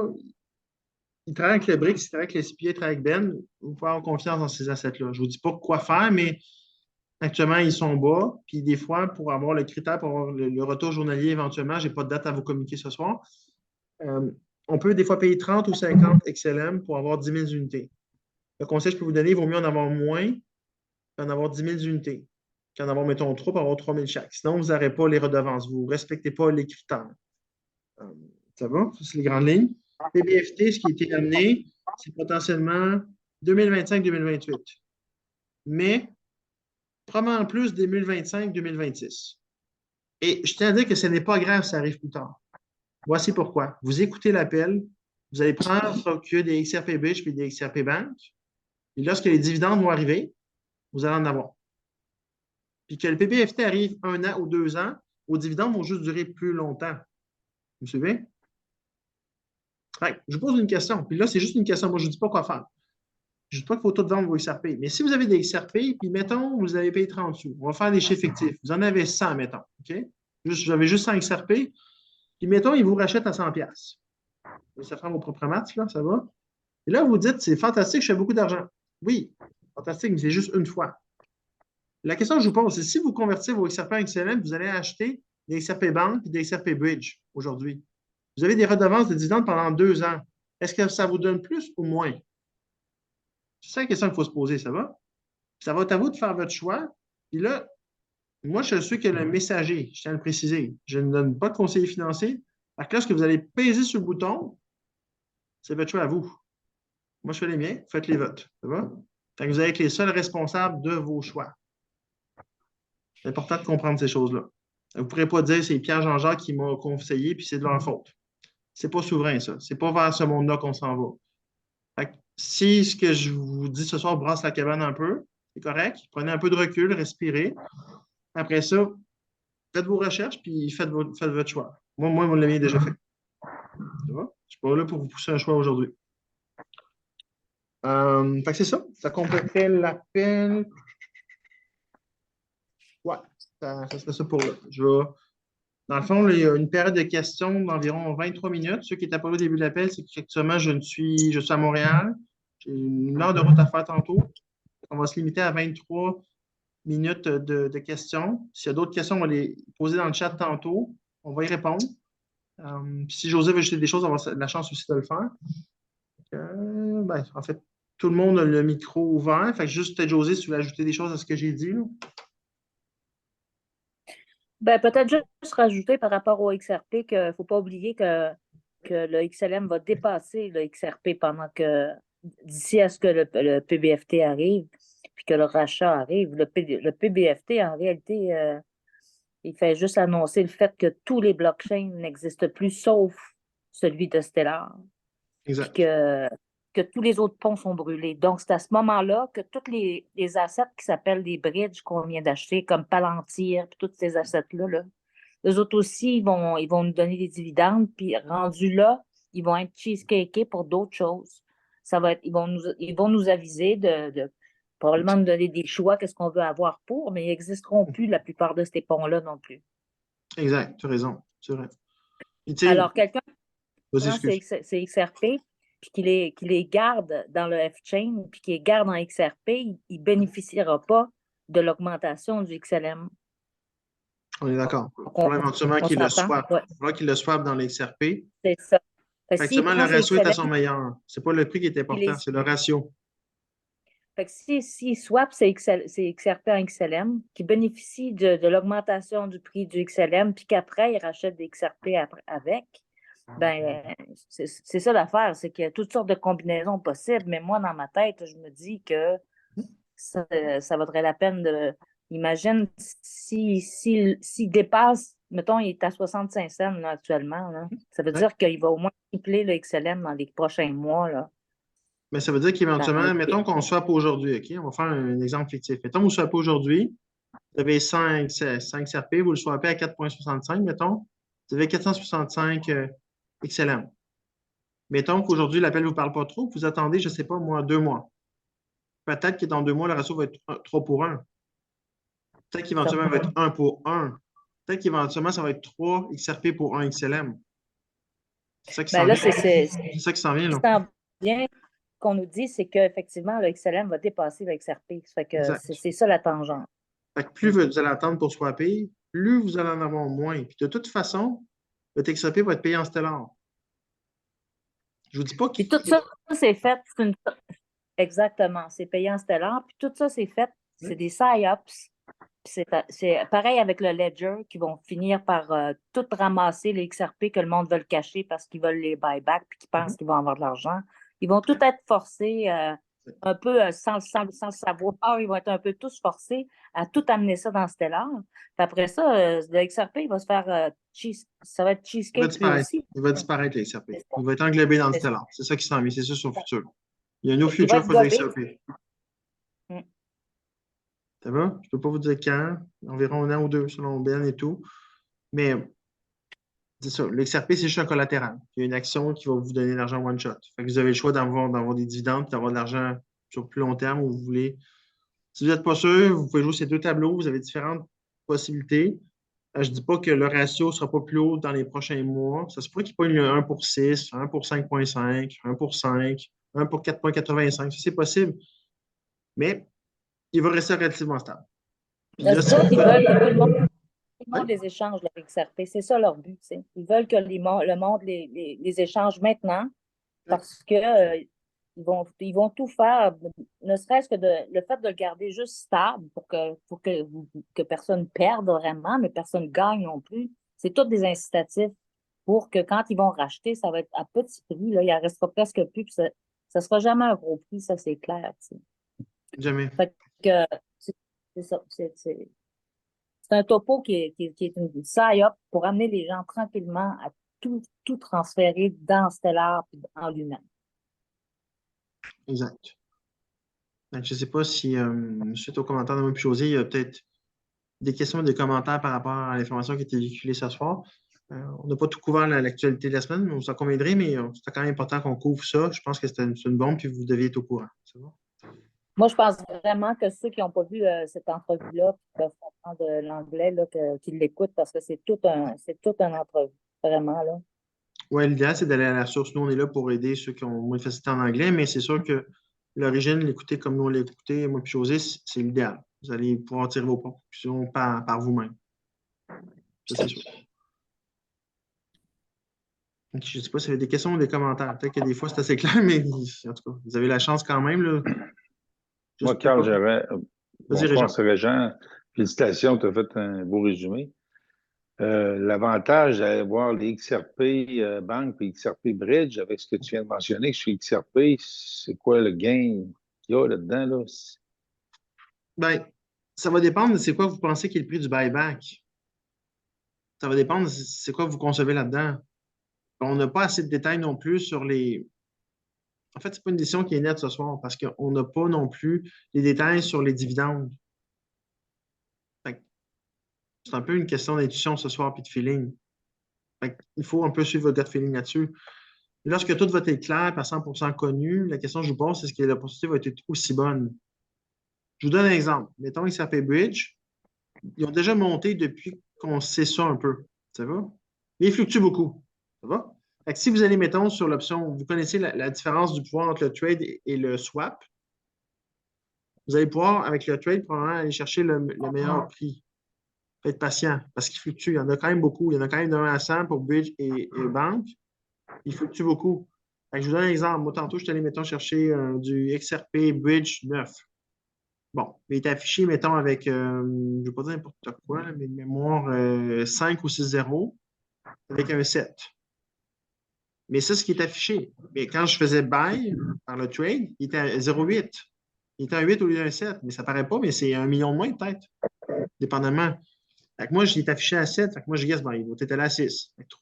Il travaille avec le BRICS, il travaille avec le SPA, il travaille avec Ben. Vous pouvez avoir confiance dans ces assets-là. Je ne vous dis pas quoi faire, mais actuellement, ils sont bas. Puis des fois, pour avoir le critère, pour avoir le retour journalier éventuellement, je n'ai pas de date à vous communiquer ce soir. On peut des fois payer 30 ou 50 XLM pour avoir 10 000 unités. Le conseil que je peux vous donner, il vaut mieux en avoir moins qu'en avoir 10 000 unités. Qu'en avoir, mettons, 3 pour avoir 3 000 chaque. Sinon, vous n'aurez pas les redevances. Vous ne respectez pas les critères. Ça va? Ça, c'est les grandes lignes. PBFT, ce qui a été amené, c'est potentiellement 2025-2028. Mais probablement plus 2025-2026. Et je tiens à dire que ce n'est pas grave, ça arrive plus tard. Voici pourquoi. Vous écoutez l'appel, vous allez prendre que des XRP Bridge et des XRP Bank. Et lorsque les dividendes vont arriver, vous allez en avoir. Puis que le PBFT arrive 1 an ou 2 ans, vos dividendes vont juste durer plus longtemps. Vous suivez? Je vous pose une question. Puis là, c'est juste une question. Moi, je ne dis pas quoi faire. Je ne dis pas qu'il faut tout vendre vos XRP. Mais si vous avez des XRP, puis mettons, vous avez payé 30 sous. On va faire des chiffres fictifs. Vous en avez 100, mettons. OK? Vous avez juste 100 XRP. Puis mettons, ils vous rachètent à 100$. Ça fait vos propres maths, là, ça va? Et là, vous dites, c'est fantastique, je fais beaucoup d'argent. Oui, fantastique, mais c'est juste une fois. La question que je vous pose, c'est si vous convertissez vos XRP en XLM, vous allez acheter des XRP Bank et des XRP Bridge aujourd'hui. Vous avez des redevances de dividendes pendant 2 ans. Est-ce que ça vous donne plus ou moins? C'est ça la question qu'il faut se poser, ça va? Ça va être à vous de faire votre choix. Puis là, moi, je suis que le messager, je tiens à le préciser. Je ne donne pas de conseiller financier. Fait que lorsque vous allez peser sur le bouton, c'est votre choix à vous. Moi, je fais les miens, vous faites les votes. Ça va? Fait que vous allez être les seuls responsables de vos choix. C'est important de comprendre ces choses-là. Vous ne pourrez pas dire c'est Pierre Jean-Jacques qui m'a conseillé, puis c'est de leur faute. C'est pas souverain, ça. C'est pas vers ce monde-là qu'on s'en va. Fait que si ce que je vous dis ce soir brasse la cabane un peu, c'est correct. Prenez un peu de recul, respirez. Après ça, faites vos recherches, puis faites votre choix. Moi, vous l'avez déjà fait. Ça va? Je ne suis pas là pour vous pousser un choix aujourd'hui. Fait que c'est ça. Ça compléterait l'appel. Ouais, ça serait ça pour là. Dans le fond, là, il y a une période de questions d'environ 23 minutes. Ceux qui étaient pas là au début de l'appel, c'est qu'actuellement, je suis à Montréal. J'ai une heure de route à faire tantôt. On va se limiter à 23 minutes de questions. S'il y a d'autres questions, on va les poser dans le chat tantôt. On va y répondre. Si José veut ajouter des choses, on va avoir la chance aussi de le faire. En fait, tout le monde a le micro ouvert. Fait que juste peut-être José, si tu veux ajouter des choses à ce que j'ai dit. Là. Ben, peut-être juste rajouter par rapport au XRP qu'il ne faut pas oublier que le XLM va dépasser le XRP pendant que d'ici à ce que le PBFT arrive, puis que le rachat arrive. Le PBFT, en réalité, il fait juste annoncer le fait que tous les blockchains n'existent plus sauf celui de Stellar. Exact. Puis que tous les autres ponts sont brûlés. Donc, c'est à ce moment-là que tous les assets qui s'appellent des bridges qu'on vient d'acheter, comme Palantir, puis tous ces assets-là, là, eux autres aussi, ils vont nous donner des dividendes, puis rendus là, ils vont être cheesecakés pour d'autres choses. Ils vont nous aviser de probablement nous donner des choix, qu'est-ce qu'on veut avoir pour, mais ils n'existeront plus, la plupart de ces ponts-là non plus. Exact, tu as raison, c'est vrai. Alors, quelqu'un qui prend excuse. ces XRP, puis qui les garde dans le F-Chain, puis qui les garde en XRP, il ne bénéficiera pas de l'augmentation du XLM. On est d'accord. Il faudra éventuellement qu'il le swap. Il faudra qu'il le swap dans l'XRP. C'est ça. Actuellement, le ratio est à son meilleur. Ce n'est pas le prix qui est important, c'est le ratio. Fait que s'il swap ses XRP en XLM, qui bénéficie de l'augmentation du prix du XLM, puis qu'après, il rachète des XRP avec, ben c'est ça l'affaire, c'est qu'il y a toutes sortes de combinaisons possibles, mais moi, dans ma tête, je me dis que ça vaudrait la peine de... Imagine s'il dépasse, mettons, il est à 65 cents là, actuellement, là. Ça veut dire qu'il va au moins tripler le XLM dans les prochains mois, là. Mais ça veut dire qu'éventuellement, mettons qu'on swap aujourd'hui, OK? On va faire un exemple fictif. Mettons que vous swapez aujourd'hui, vous avez 5 CRP, vous le swapez à 4,65, mettons. Vous avez 465 XLM. Mettons qu'aujourd'hui, l'appel ne vous parle pas trop, vous attendez, je ne sais pas, moi, 2 mois. Peut-être que dans 2 mois, le ratio va être 3 pour 1. Peut-être qu'éventuellement, ça va être 1 pour 1. Peut-être qu'éventuellement, ça va être 3 XRP pour 1 XLM. C'est ça qui s'en vient. C'est ça qui s'en vient, là. Ce qu'on nous dit, c'est qu'effectivement, le XLM va dépasser le XRP. Ça fait que c'est ça la tangente. Fait que plus vous allez attendre pour swapper, plus vous allez en avoir moins. Puis de toute façon, votre XRP va être payé en Stellar. Je ne vous dis pas qu'il... Puis tout ça, c'est fait. Exactement. C'est payé en Stellar. Puis tout ça, c'est fait. C'est des PSYOPs. C'est pareil avec le Ledger qui vont finir par tout ramasser les XRP que le monde veut le cacher parce qu'ils veulent les buy-back puis qu'ils pensent qu'ils vont avoir de l'argent. Ils vont tout être forcés, un peu sans le savoir. Ils vont être un peu tous forcés à tout amener ça dans Stellar. Puis après ça, le XRP, il va se faire ça va être cheesecake aussi. Il va disparaître, le XRP. Il va être englobé dans le Stellar. C'est ça qui s'en vient. C'est ça son futur. Il y a un autre futur pour le XRP. Ça va? Je ne peux pas vous dire quand, environ 1 an ou 2 selon Ben et tout. Mais c'est ça, l'XRP, c'est juste un collatéral. Il y a une action qui va vous donner l'argent one shot. Fait que vous avez le choix d'avoir des dividendes et d'avoir de l'argent sur plus long terme où vous voulez. Si vous n'êtes pas sûr, vous pouvez jouer ces 2 tableaux, vous avez différentes possibilités. Je ne dis pas que le ratio ne sera pas plus haut dans les prochains mois. Ça se pourrait qu'il pogne 1 pour 6, 1 pour 5,5, 1 pour 5, 1 pour 4,85. Ça, c'est possible. Mais il va rester relativement stable. Ils veulent des échanges, le XRP. C'est ça leur but. Ils veulent que le monde les échange maintenant parce que ils vont tout faire, ne serait-ce que le fait de le garder juste stable que personne perde vraiment, mais personne gagne non plus. C'est tous des incitatifs pour que quand ils vont racheter, ça va être à petit prix, là, il en restera presque plus, puis ça ne sera jamais un gros prix, ça c'est clair. Tu sais. Jamais. Fait que c'est ça. C'est un topo qui est une psy-up pour amener les gens tranquillement à tout transférer dans Stellar et en lui-même. Exact. Donc, je ne sais pas si, suite aux commentaires de moi et José, il y a peut-être des questions et des commentaires par rapport à l'information qui a été véhiculée ce soir. On n'a pas tout couvert l'actualité de la semaine, mais on s'en conviendrait, mais c'est quand même important qu'on couvre ça. Je pense que c'est une bombe, puis vous deviez être au courant. C'est bon? Moi, je pense vraiment que ceux qui n'ont pas vu cette entrevue-là, qui peuvent comprendre de l'anglais, là, qu'ils l'écoutent parce que c'est tout un entrevue, vraiment, là. Oui, l'idéal, c'est d'aller à la source. Nous, on est là pour aider ceux qui ont moins de facilité en anglais, mais c'est sûr que l'origine, l'écouter comme nous on l'a écouté, moi et José, c'est l'idéal. Vous allez pouvoir tirer vos conclusions par vous-même. Ça, c'est sûr. Donc, je ne sais pas s'il y avait des questions ou des commentaires. Peut-être que des fois, c'est assez clair, mais en tout cas, vous avez la chance quand même. Là. Moi, Carl, j'aurais. Vas-y, Bonsoir, Régent. c'est Régent. Félicitations, tu as fait un beau résumé. L'avantage d'aller voir les XRP Bank et XRP Bridge, avec ce que tu viens de mentionner, que je suis XRP, c'est quoi le gain qu'il y a là-dedans? Là? Ben, ça va dépendre de c'est quoi vous pensez qui est le prix du buyback. Ça va dépendre de c'est quoi vous concevez là-dedans. On n'a pas assez de détails non plus sur les. En fait, ce n'est pas une décision qui est nette ce soir parce qu'on n'a pas non plus les détails sur les dividendes. C'est un peu une question d'intuition ce soir puis de feeling. Il faut un peu suivre votre gut feeling là-dessus. Lorsque tout va être clair, par 100% connu, la question que je vous pose, c'est est-ce que la possibilité va être aussi bonne? Je vous donne un exemple. Mettons XRP Bridge. Ils ont déjà monté depuis qu'on sait ça un peu. Ça va? Mais ils fluctuent beaucoup. Ça va? Fait que si vous allez, mettons, sur l'option, vous connaissez la différence du pouvoir entre le trade et le swap, vous allez pouvoir, avec le trade, probablement aller chercher le meilleur prix. Faites patient parce qu'il fluctue. Il y en a quand même beaucoup. Il y en a quand même de 1 à 100 pour Bridge et Bank. Il fluctue beaucoup. Fait que je vous donne un exemple. Moi, tantôt, je suis allé, mettons, chercher du XRP Bridge 9. Bon, il est affiché, mettons, avec, je ne vais pas dire n'importe quoi, là, mais de mémoire 5 ou 6 0 avec un 7. Mais ça, c'est ce qui est affiché. Mais quand je faisais buy par le trade, il était à 0,8. Il était à 8 au lieu d'un 7. Mais ça ne paraît pas, mais c'est 1 million de moins peut-être, dépendamment. Fait que moi, il est affiché à 7. Fait que moi, je guesse, il va être allé à 6. Fait que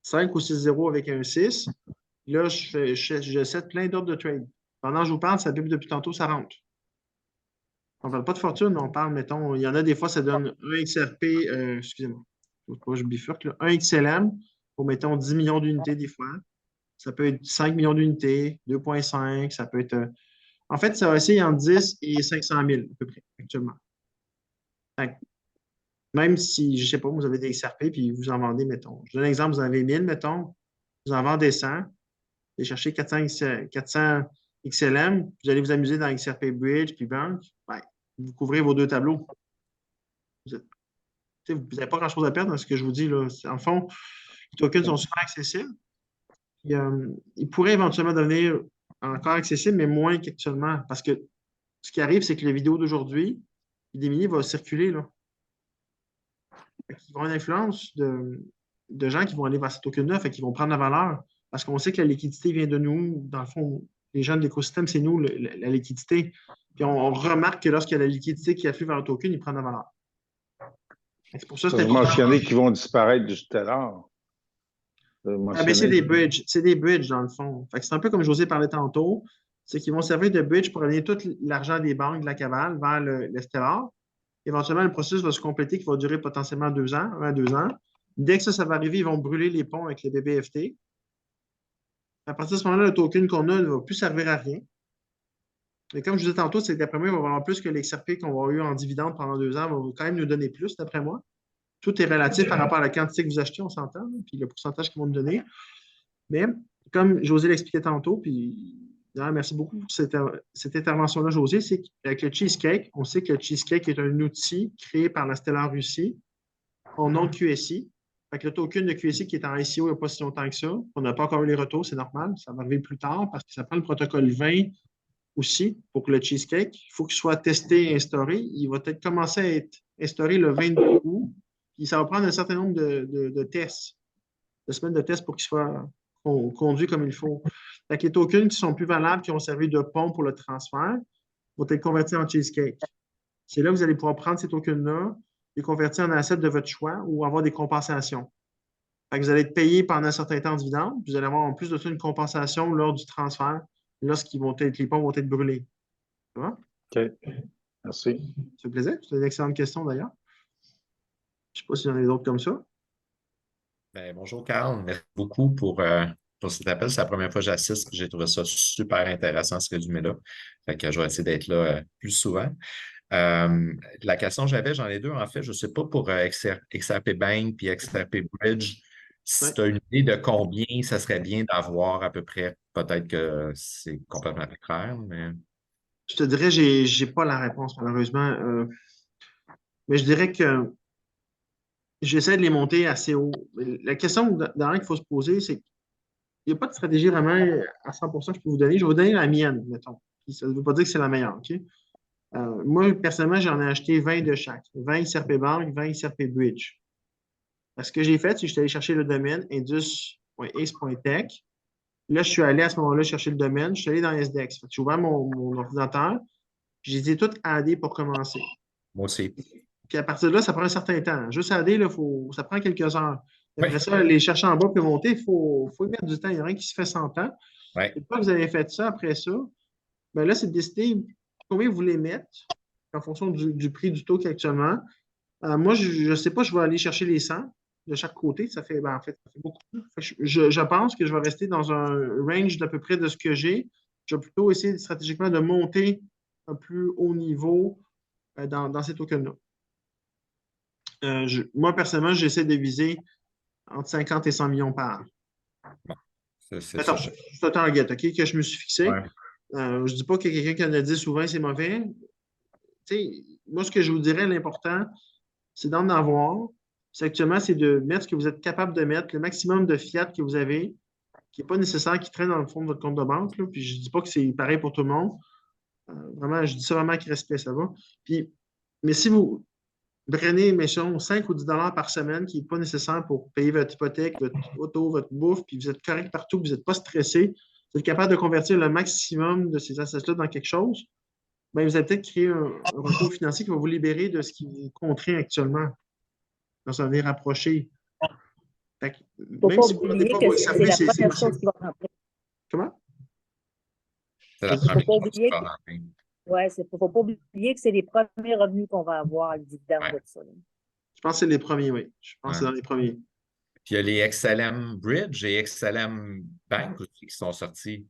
5 ou 6 0 avec un 6. Là, je set plein d'ordres de trade. Pendant que je vous parle, ça bip depuis tantôt, ça rentre. On ne parle pas de fortune, on parle, mettons, il y en a des fois, ça donne un XRP, excusez-moi, je bifurque, là, un XLM pour, mettons, 10 millions d'unités des fois. Ça peut être 5 millions d'unités, 2,5, ça peut être. En fait, ça va essayer entre 10 et 500 000 à peu près, actuellement. Fait que même si, je ne sais pas, vous avez des XRP puis vous en vendez, mettons. Je donne un exemple, vous en avez 1000, mettons, vous en vendez 100, vous allez chercher 400 XLM, vous allez vous amuser dans XRP Bridge puis Bank, ben, vous couvrez vos deux tableaux. Vous n'avez pas grand-chose à perdre dans ce que je vous dis. Là. En le fond, les tokens sont super accessibles. Puis, ils pourraient éventuellement devenir encore accessibles, mais moins qu'actuellement. Parce que ce qui arrive, c'est que les vidéos d'aujourd'hui, des mini vont circuler. Là. Ils vont avoir une influence de gens qui vont aller vers ces tokens-là et qui vont prendre la valeur. Parce qu'on sait que la liquidité vient de nous. Dans le fond, les gens de l'écosystème, c'est nous, la liquidité. Puis on remarque que lorsqu'il y a la liquidité qui afflue vers un token, il prend la valeur. C'est pour ça que c'est Vous important. mentionnez qu'ils vont disparaître juste tout à l'heure. Ah, ben, c'est des bridges. C'est des bridges, dans le fond. C'est un peu comme José parlait tantôt. C'est qu'ils vont servir de bridge pour amener tout l'argent des banques de la cavale vers le Stellar. Éventuellement, le processus va se compléter qui va durer potentiellement 2 ans, 1 à 2 ans. Dès que ça va arriver, ils vont brûler les ponts avec les BBFT. À partir de ce moment-là, le token qu'on a ne va plus servir à rien. Et comme je vous disais tantôt, c'est d'après moi, il va y avoir plus que l'XRP qu'on va avoir eu en dividende pendant 2 ans, va quand même nous donner plus, d'après moi. Tout est relatif par rapport à la quantité que vous achetez, on s'entend, puis le pourcentage qu'ils vont nous donner. Mais comme José l'expliquait tantôt, puis merci beaucoup pour cette intervention-là, José, c'est qu'avec le cheesecake, on sait que le cheesecake est un outil créé par la Stellar Russie, au nom de QSI. Fait que le token de QSI qui est en ICO il n'y a pas si longtemps que ça, on n'a pas encore eu les retours, c'est normal, ça va arriver plus tard parce que ça prend le protocole 20 aussi pour que le cheesecake, il faut qu'il soit testé et instauré. Il va peut-être commencer à être instauré le 22 août, puis ça va prendre un certain nombre de tests, de semaines de tests pour qu'il soit conduit comme il faut. Fait que les tokens qui sont plus valables, qui ont servi de pont pour le transfert, vont être convertis en cheesecake. C'est là que vous allez pouvoir prendre ces tokens-là, les convertir en assets de votre choix ou avoir des compensations. Fait que vous allez être payé pendant un certain temps en dividende, puis vous allez avoir en plus de ça une compensation lors du transfert, lorsqu'ils vont être, les ponts vont être brûlés. Ça va? OK. Merci. Ça fait plaisir. C'est une excellente question d'ailleurs. Je ne sais pas s'il y en a d'autres comme ça. Ben, bonjour Carl, merci beaucoup pour cet appel. C'est la première fois que j'assiste. J'ai trouvé ça super intéressant, ce résumé-là. Fait que je vais essayer d'être là plus souvent. La question que j'avais, j'en ai deux en fait. Je ne sais pas pour XRP Bank puis XRP Bridge, si tu as une idée de combien ça serait bien d'avoir à peu près. Peut-être que c'est complètement arbitraire, mais. Je te dirais, je n'ai pas la réponse malheureusement. Mais je dirais que j'essaie de les monter assez haut. La question derrière qu'il faut se poser, c'est qu'il n'y a pas de stratégie vraiment à 100% que je peux vous donner. Je vais vous donner la mienne, mettons. Puis ça ne veut pas dire que c'est la meilleure, OK? Moi, personnellement, j'en ai acheté 20 de chaque. 20 XRP Bank, 20 XRP Bridge. Ce que j'ai fait, c'est que je suis allé chercher le domaine indus.ace.tech. Là, je suis allé à ce moment-là chercher le domaine. Je suis allé dans SDEX. J'ai ouvert mon ordinateur. J'ai dit tout AD pour commencer. Moi aussi. Puis à partir de là, ça prend un certain temps. Juste AD, là, ça prend quelques heures. Après ça, les chercher en bas puis monter, il faut y mettre du temps. Il n'y a rien qui se fait sans temps. Ouais. Une fois que vous avez fait ça, après ça, ben là, c'est de décider combien vous voulez mettre en fonction du prix du taux actuellement. Moi, je ne sais pas, je vais aller chercher les 100 de chaque côté. Ça fait, en fait, ça fait beaucoup. Je pense que je vais rester dans un range d'à peu près de ce que j'ai. Je vais plutôt essayer stratégiquement de monter un plus haut niveau dans ces tokens-là. Moi, personnellement, j'essaie de viser entre 50 et 100 millions par an. Bon, c'est Attends, c'est un target, OK, que je me suis fixé. Ouais. Je ne dis pas que quelqu'un qui en a 10 ou 20, c'est mauvais. Moi, ce que je vous dirais, l'important, c'est d'en avoir. Actuellement, c'est de mettre ce que vous êtes capable de mettre, le maximum de fiat que vous avez, qui n'est pas nécessaire, qui traîne dans le fond de votre compte de banque. Là. Puis je ne dis pas que c'est pareil pour tout le monde. Vraiment, je dis ça vraiment avec respect, ça va. Puis, mais si vous prenez, mettons, 5 ou 10 par semaine, qui n'est pas nécessaire pour payer votre hypothèque, votre auto, votre bouffe, puis vous êtes correct partout, vous n'êtes pas stressé, vous êtes capable de convertir le maximum de ces assets-là dans quelque chose, bien, vous allez peut-être créer un retour financier qui va vous libérer de ce qui vous contraint actuellement dans un avenir rapproché. Fait que, même si vous ne oublier pas, que ça c'est peut, la c'est première aussi. chose qui va rentrer. Comment? C'est la Il ne faut première pas chose oublier qui va rentrer. ouais, faut pas oublier que c'est les premiers revenus qu'on va avoir avec dividende Ouais. de ça. Là. Je pense que c'est les premiers, oui. Je pense que c'est dans les premiers. Puis il y a les XLM Bridge et XLM Bank aussi qui sont sortis.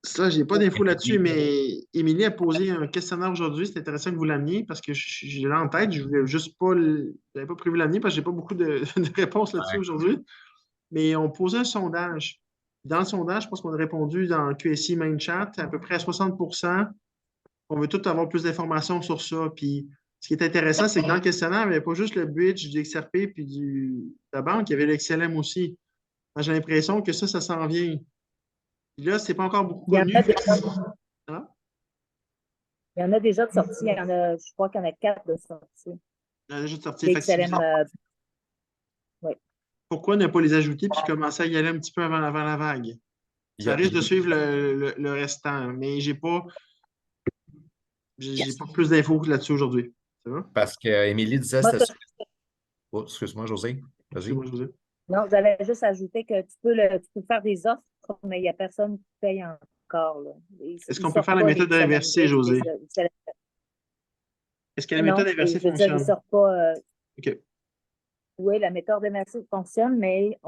Ça, je n'ai pas d'infos là-dessus, mais Émilie a posé un questionnaire aujourd'hui. C'est intéressant que vous l'ameniez parce que j'ai là en tête. Je voulais juste pas j'avais pas prévu l'amener parce que je n'ai pas beaucoup de réponses là-dessus aujourd'hui. Mais on posait un sondage. Dans le sondage, je pense qu'on a répondu dans QSI Main Chat à peu près à 60%. On veut tout avoir plus d'informations sur ça. Puis ce qui est intéressant, c'est que dans le questionnaire, il n'y avait pas juste le bridge du XRP puis de la banque, il y avait le XLM aussi. J'ai l'impression que ça s'en vient. Puis là, ce n'est pas encore beaucoup connu. Il y en a déjà de sorties. Je crois qu'il y en a 4 de sorties. Il y en a déjà de sorties. Les XLM, oui. Pourquoi ne pas les ajouter puis commencer à y aller un petit peu avant la vague? Ça risque de suivre le restant, mais j'ai pas plus d'infos là-dessus aujourd'hui. Ça va? Parce qu'Émilie disait Moi, c'était. Oh, excuse-moi, José. Vas-y. Moi, José. non, j'allais juste ajouter que tu peux faire des offres, mais il n'y a personne qui paye encore. Est-ce qu'on peut faire la méthode inversée, José? Est-ce que la méthode inversée fonctionne? Ils ne sortent pas. OK. Oui, la méthode inversée fonctionne, mais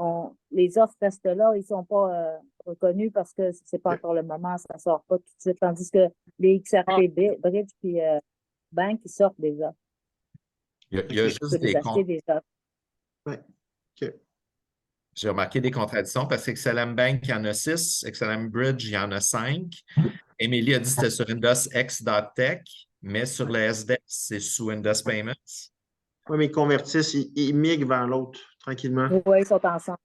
les offres restent là. Ils ne sont pas reconnus parce que ce n'est pas encore le moment. Ça ne sort pas tout de suite. Tandis que les XRP Bridge et Bank, ils sortent des offres. Il y a juste des acheter des offres. Oui. OK. J'ai remarqué des contradictions parce que XLM Bank, il y en a 6. XLM Bridge, il y en a 5. Émilie a dit que c'était sur IndusX.tech, mais sur le SDEX, c'est sous Indus Payments. Oui, mais ils convertissent, ils migrent vers l'autre. tranquillement. Oui, ils sont ensemble.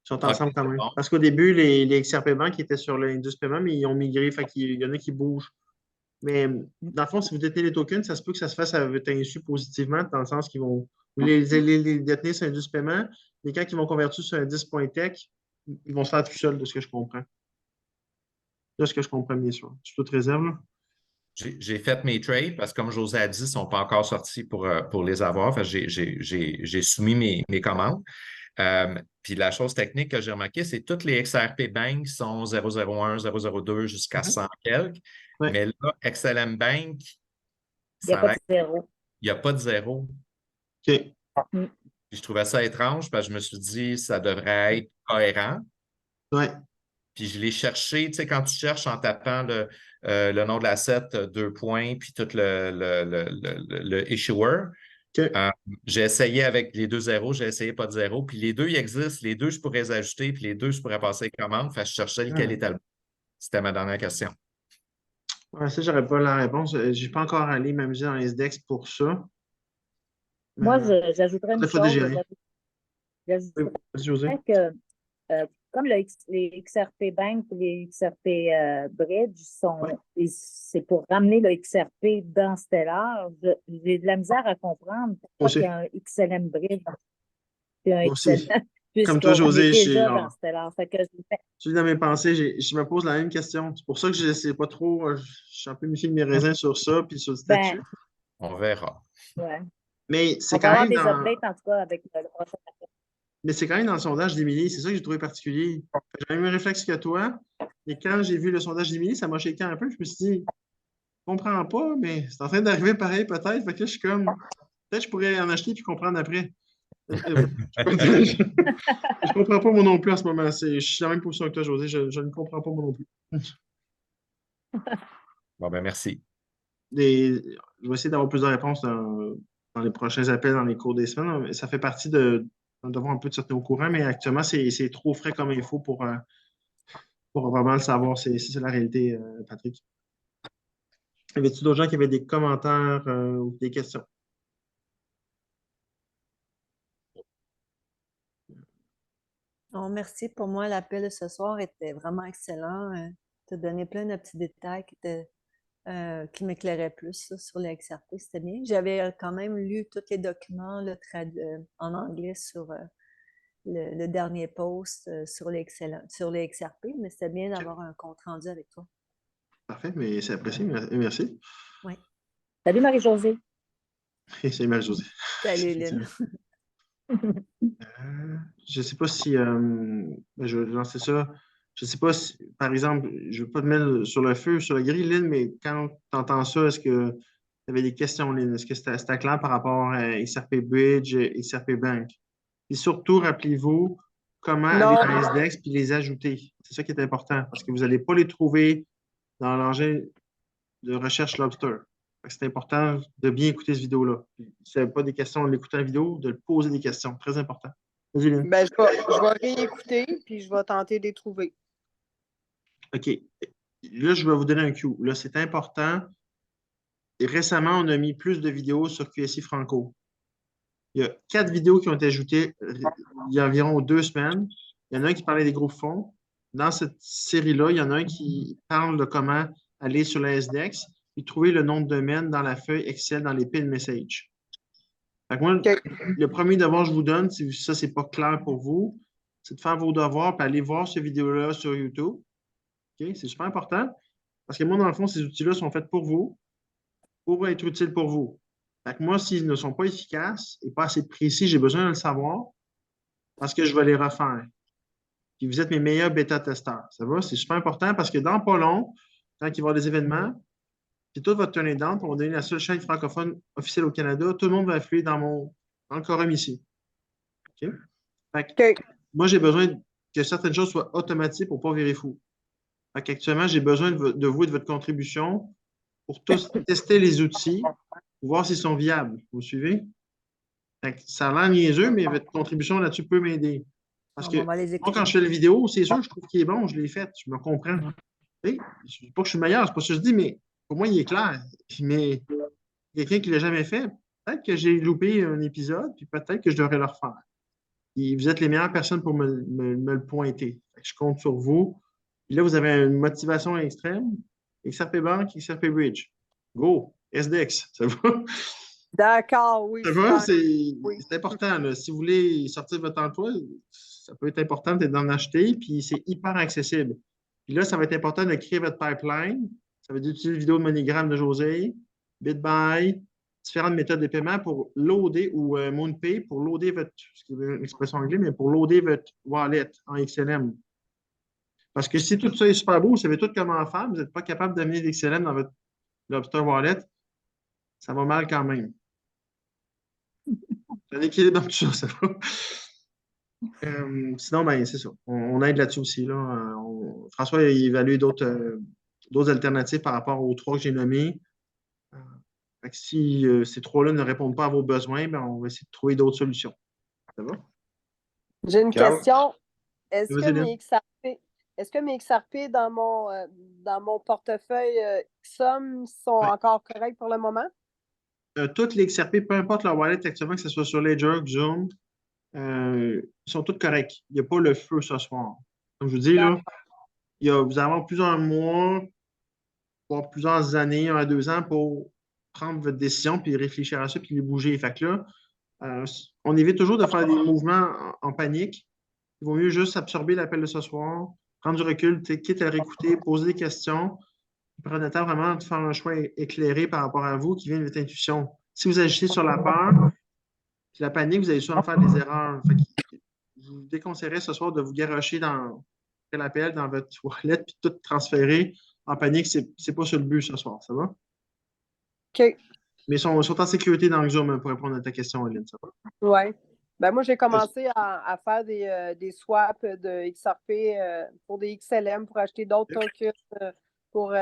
Ils sont OK, ensemble quand même. bon. Parce qu'au début, les XRP Bank étaient sur l'Indus Payment, mais ils ont migré, fait qu'il y en a qui bougent. Mais dans le fond, si vous détenez les tokens, ça se peut que ça se fasse à votre insu positivement, dans le sens qu'ils vont vous les détenir sur Indus Payment, mais quand ils vont convertir sur Indus.tech, ils vont se faire tout seuls, de ce que je comprends. De ce que je comprends, bien sûr. Tu toute réserve, là? J'ai fait mes trades parce que, comme José a dit, ils ne sont pas encore sortis pour les avoir. Fait que j'ai soumis mes commandes. Puis la chose technique que j'ai remarqué, c'est que toutes les XRP Bank sont 001, 002 jusqu'à 100 quelques. Ouais. Mais là, XLM Bank, Il n'y a ça a pas l'air de zéro. il n'y a pas de zéro. OK. Mm. Puis je trouvais ça étrange parce que je me suis dit, ça devrait être cohérent. Ouais. Puis je l'ai cherché, tu sais, quand tu cherches en tapant le nom de l'asset, deux points, puis tout le issuer. OK. J'ai essayé avec les deux zéros, j'ai essayé pas de zéro. Puis les deux, ils existent. Les deux, je pourrais les ajouter, puis les deux, je pourrais passer commande. Fait que je cherchais lequel était le bon. C'était ma dernière question. Ouais, ça, j'aurais pas la réponse. Je n'ai pas encore allé m'amuser dans les SDEX pour ça. Moi, j'ajouterais Il une faut chose. digérer. Oui, J'ajouterais vas-y, José. que comme les XRP Bank et les XRP Bridge Ouais. c'est pour ramener le XRP dans Stellar, j'ai de la misère à comprendre pourquoi Aussi. il y a un XLM Bridge et un Moi aussi. XLM, Comme toi, puisqu'on José, est déjà dans Stellar. Fait que je suis dans mes pensées, je me pose la même question. C'est pour ça que je ne sais pas trop. Je suis un peu méfiant de mes raisins sur ça, puis sur le statut. ben, On verra. ouais. Mais On c'est va quand avoir même des dans, updates, en tout cas, avec le prochain. mais c'est quand même dans le sondage d'Émilie. C'est ça que j'ai trouvé particulier. J'ai le même réflexe que toi. Et quand j'ai vu le sondage d'Émilie, ça m'a shaké un peu. Je me suis dit, je comprends pas, mais c'est en train d'arriver pareil peut-être. Fait que là, je suis comme, peut-être que je pourrais en acheter puis comprendre après. Je comprends pas moi non plus en ce moment. Je suis dans la même position que toi, José. Je ne comprends pas moi non plus. Bon, ben merci. Je vais essayer d'avoir plus de réponses dans les prochains appels, dans les cours des semaines. Ça fait partie de devoir un peu de se tenir au courant, mais actuellement, c'est trop frais comme info pour vraiment le savoir. C'est la réalité, Patrick. Y avait-il d'autres gens qui avaient des commentaires ou des questions? Non, merci. Pour moi, l'appel de ce soir était vraiment excellent. Tu as donné plein de petits détails qui m'éclairaient plus là, sur le XRP. C'était bien. J'avais quand même lu tous les documents là, en anglais sur le dernier post sur les XRP, mais c'était bien d'avoir un compte rendu avec toi. Parfait, mais c'est apprécié. Merci. Oui. Salut Marie-Josée. C'est Marie-Josée. Salut, Lynn. Je ne sais pas si je vais lancer ça. Je ne sais pas si, par exemple, je ne veux pas te mettre sur le feu, sur la grille, Lynn, mais quand tu entends ça, est-ce que tu avais des questions, Lynn? Est-ce que c'était clair par rapport à XRP Bridge, XRP Bank? Et surtout, rappelez-vous comment aller dans les SDEX puis les ajouter. C'est ça qui est important parce que vous n'allez pas les trouver dans l'engin de recherche Lobster. C'est important de bien écouter cette vidéo-là. Si vous n'avez pas des questions en écoutant la vidéo, de poser des questions. Très important. Vas-y, Lynn. Ben, je vais réécouter, puis je vais tenter de les trouver. OK. Là, je vais vous donner un cue. Là, c'est important. Et récemment, on a mis plus de vidéos sur QSI Franco. Il y a 4 vidéos qui ont été ajoutées il y a environ 2 semaines. Il y en a un qui parlait des groupes fonds. Dans cette série-là, il y en a un qui parle de comment aller sur la SDEX et trouver le nom de domaine dans la feuille Excel dans les pin messages. Fait que moi, le premier devoir que je vous donne, si ça, c'est pas clair pour vous, c'est de faire vos devoirs et aller voir cette vidéo-là sur YouTube. OK? C'est super important parce que moi, dans le fond, ces outils-là sont faits pour vous, pour être utiles pour vous. Fait que moi, s'ils ne sont pas efficaces et pas assez précis, j'ai besoin de le savoir parce que je vais les refaire. Puis vous êtes mes meilleurs bêta-testeurs. Ça va? C'est super important parce que dans pas long, quand il va y avoir des événements, puis tout va tourner dedans, on va devenir la seule chaîne francophone officielle au Canada. Tout le monde va affluer dans le quorum ici. OK? Fait que, moi, j'ai besoin que certaines choses soient automatiques pour ne pas virer fou. Fait qu'actuellement, j'ai besoin de vous et de votre contribution pour tous tester les outils, pour voir s'ils sont viables. Vous suivez? Fait que ça a l'air niaiseux, mais votre contribution là-dessus peut m'aider. Parce que On va les moi, écouter. quand je fais la vidéo, c'est sûr, je trouve qu'il est bon, je l'ai fait, je me comprends. Je ne dis pas que je suis meilleur, c'est pas ce que je dis, mais pour moi, il est clair. Mais quelqu'un qui ne l'a jamais fait, peut-être que j'ai loupé un épisode, puis peut-être que je devrais le refaire. Vous êtes les meilleures personnes pour me le pointer. Fait que je compte sur vous. Puis là, vous avez une motivation extrême. XRP Bank, XRP Bridge. Go! SDX, ça va? D'accord, oui, Ça va? super. Oui. C'est important, là. Si vous voulez sortir de votre emploi, ça peut être important d'en acheter, puis c'est hyper accessible. Puis là, ça va être important de créer votre pipeline. Ça veut dire utiliser la vidéo de MoneyGram de José, BitBuy, différentes méthodes de paiement pour loader ou MoonPay pour loader votre, c'est une expression anglaise, mais pour loader votre wallet en XLM. Parce que si tout ça est super beau, vous savez tout comment faire, vous n'êtes pas capable d'amener l'XLM dans votre Lobster Wallet, ça va mal quand même. C'est un équilibre dans tout ça, ça va. Sinon, ben, c'est ça. On aide là-dessus aussi. Là. François a évalué d'autres alternatives par rapport aux trois que j'ai nommés. Fait que si ces trois-là ne répondent pas à vos besoins, ben, on va essayer de trouver d'autres solutions. Ça va? J'ai une Carl? question. Est-ce Vas-y, que Lynn. mes XRP dans mon portefeuille XOM sont Ouais. encore corrects pour le moment? Toutes les XRP, peu importe leur wallet actuellement, que ce soit sur Ledger, Zoom, ils sont tous corrects. Il n'y a pas le feu ce soir. Comme je vous dis, là, vous allez avoir plusieurs mois, voire plusieurs années, 1 à 2 ans, pour prendre votre décision, puis réfléchir à ça, puis les bouger. Fait que là, on évite toujours de faire des mouvements en panique. Il vaut mieux juste absorber l'appel de ce soir, prendre du recul, quitte à le réécouter, poser des questions, prendre le temps vraiment de faire un choix éclairé par rapport à vous qui vient de votre intuition. Si vous agissez sur la peur, puis la panique, vous allez souvent faire des erreurs. Fait que je vous déconseillerais ce soir de vous garrocher après l'appel dans votre toilette puis tout transférer en panique. C'est pas ça le but ce soir, ça va? OK. Mais ils sont en sécurité dans le Zoom hein, pour répondre à ta question, Aline, ça va? Oui. Ben moi, j'ai commencé à faire des swaps de XRP pour des XLM pour acheter d'autres tokens, pour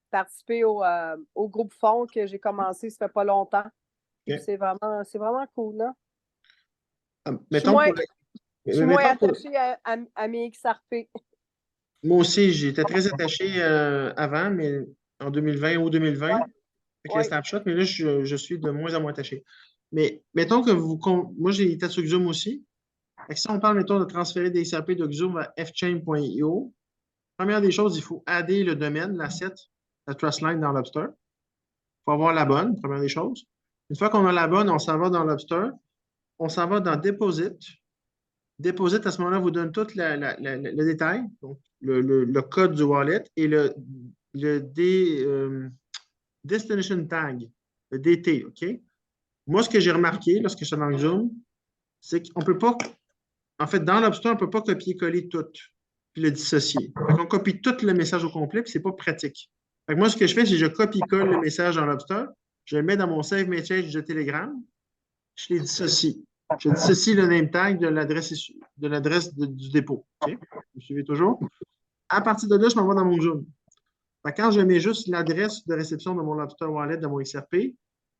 participer au groupe fonds que j'ai commencé, ça fait pas longtemps. OK. C'est vraiment cool, là. Je suis Mettons moins, pour je suis moins mettons pour- attachée à mes XRP. Moi aussi, j'étais très attaché avant, mais en 2020 ou 2020, avec Ouais. le snapshot, mais là, je suis de moins en moins attaché. Mais mettons que moi, j'ai été sur Xoom aussi. Fait que si on parle, mettons, de transférer des XRP de Xoom à fchain.io, première des choses, il faut adder le domaine, l'asset, la trustline dans Lobster. Il faut avoir la bonne, première des choses. Une fois qu'on a la bonne, on s'en va dans Lobster. On s'en va dans Deposit. Deposit, à ce moment-là, vous donne tout le détail, donc le code du wallet et le Destination Tag, le DT, OK? Moi, ce que j'ai remarqué lorsque je suis dans le Zoom, c'est qu'on ne peut pas, en fait, dans Lobster, on ne peut pas copier-coller tout puis le dissocier. On copie tout le message au complet, puis ce n'est pas pratique. Fait que moi, ce que je fais, c'est que je copie-colle le message dans Lobster, je le mets dans mon save message de Telegram, je les dissocie. Je dissocie le name tag de l'adresse du dépôt. OK? Vous suivez toujours? À partir de là, je m'envoie dans mon Zoom. Fait que quand je mets juste l'adresse de réception de mon Lobster Wallet, de mon XRP,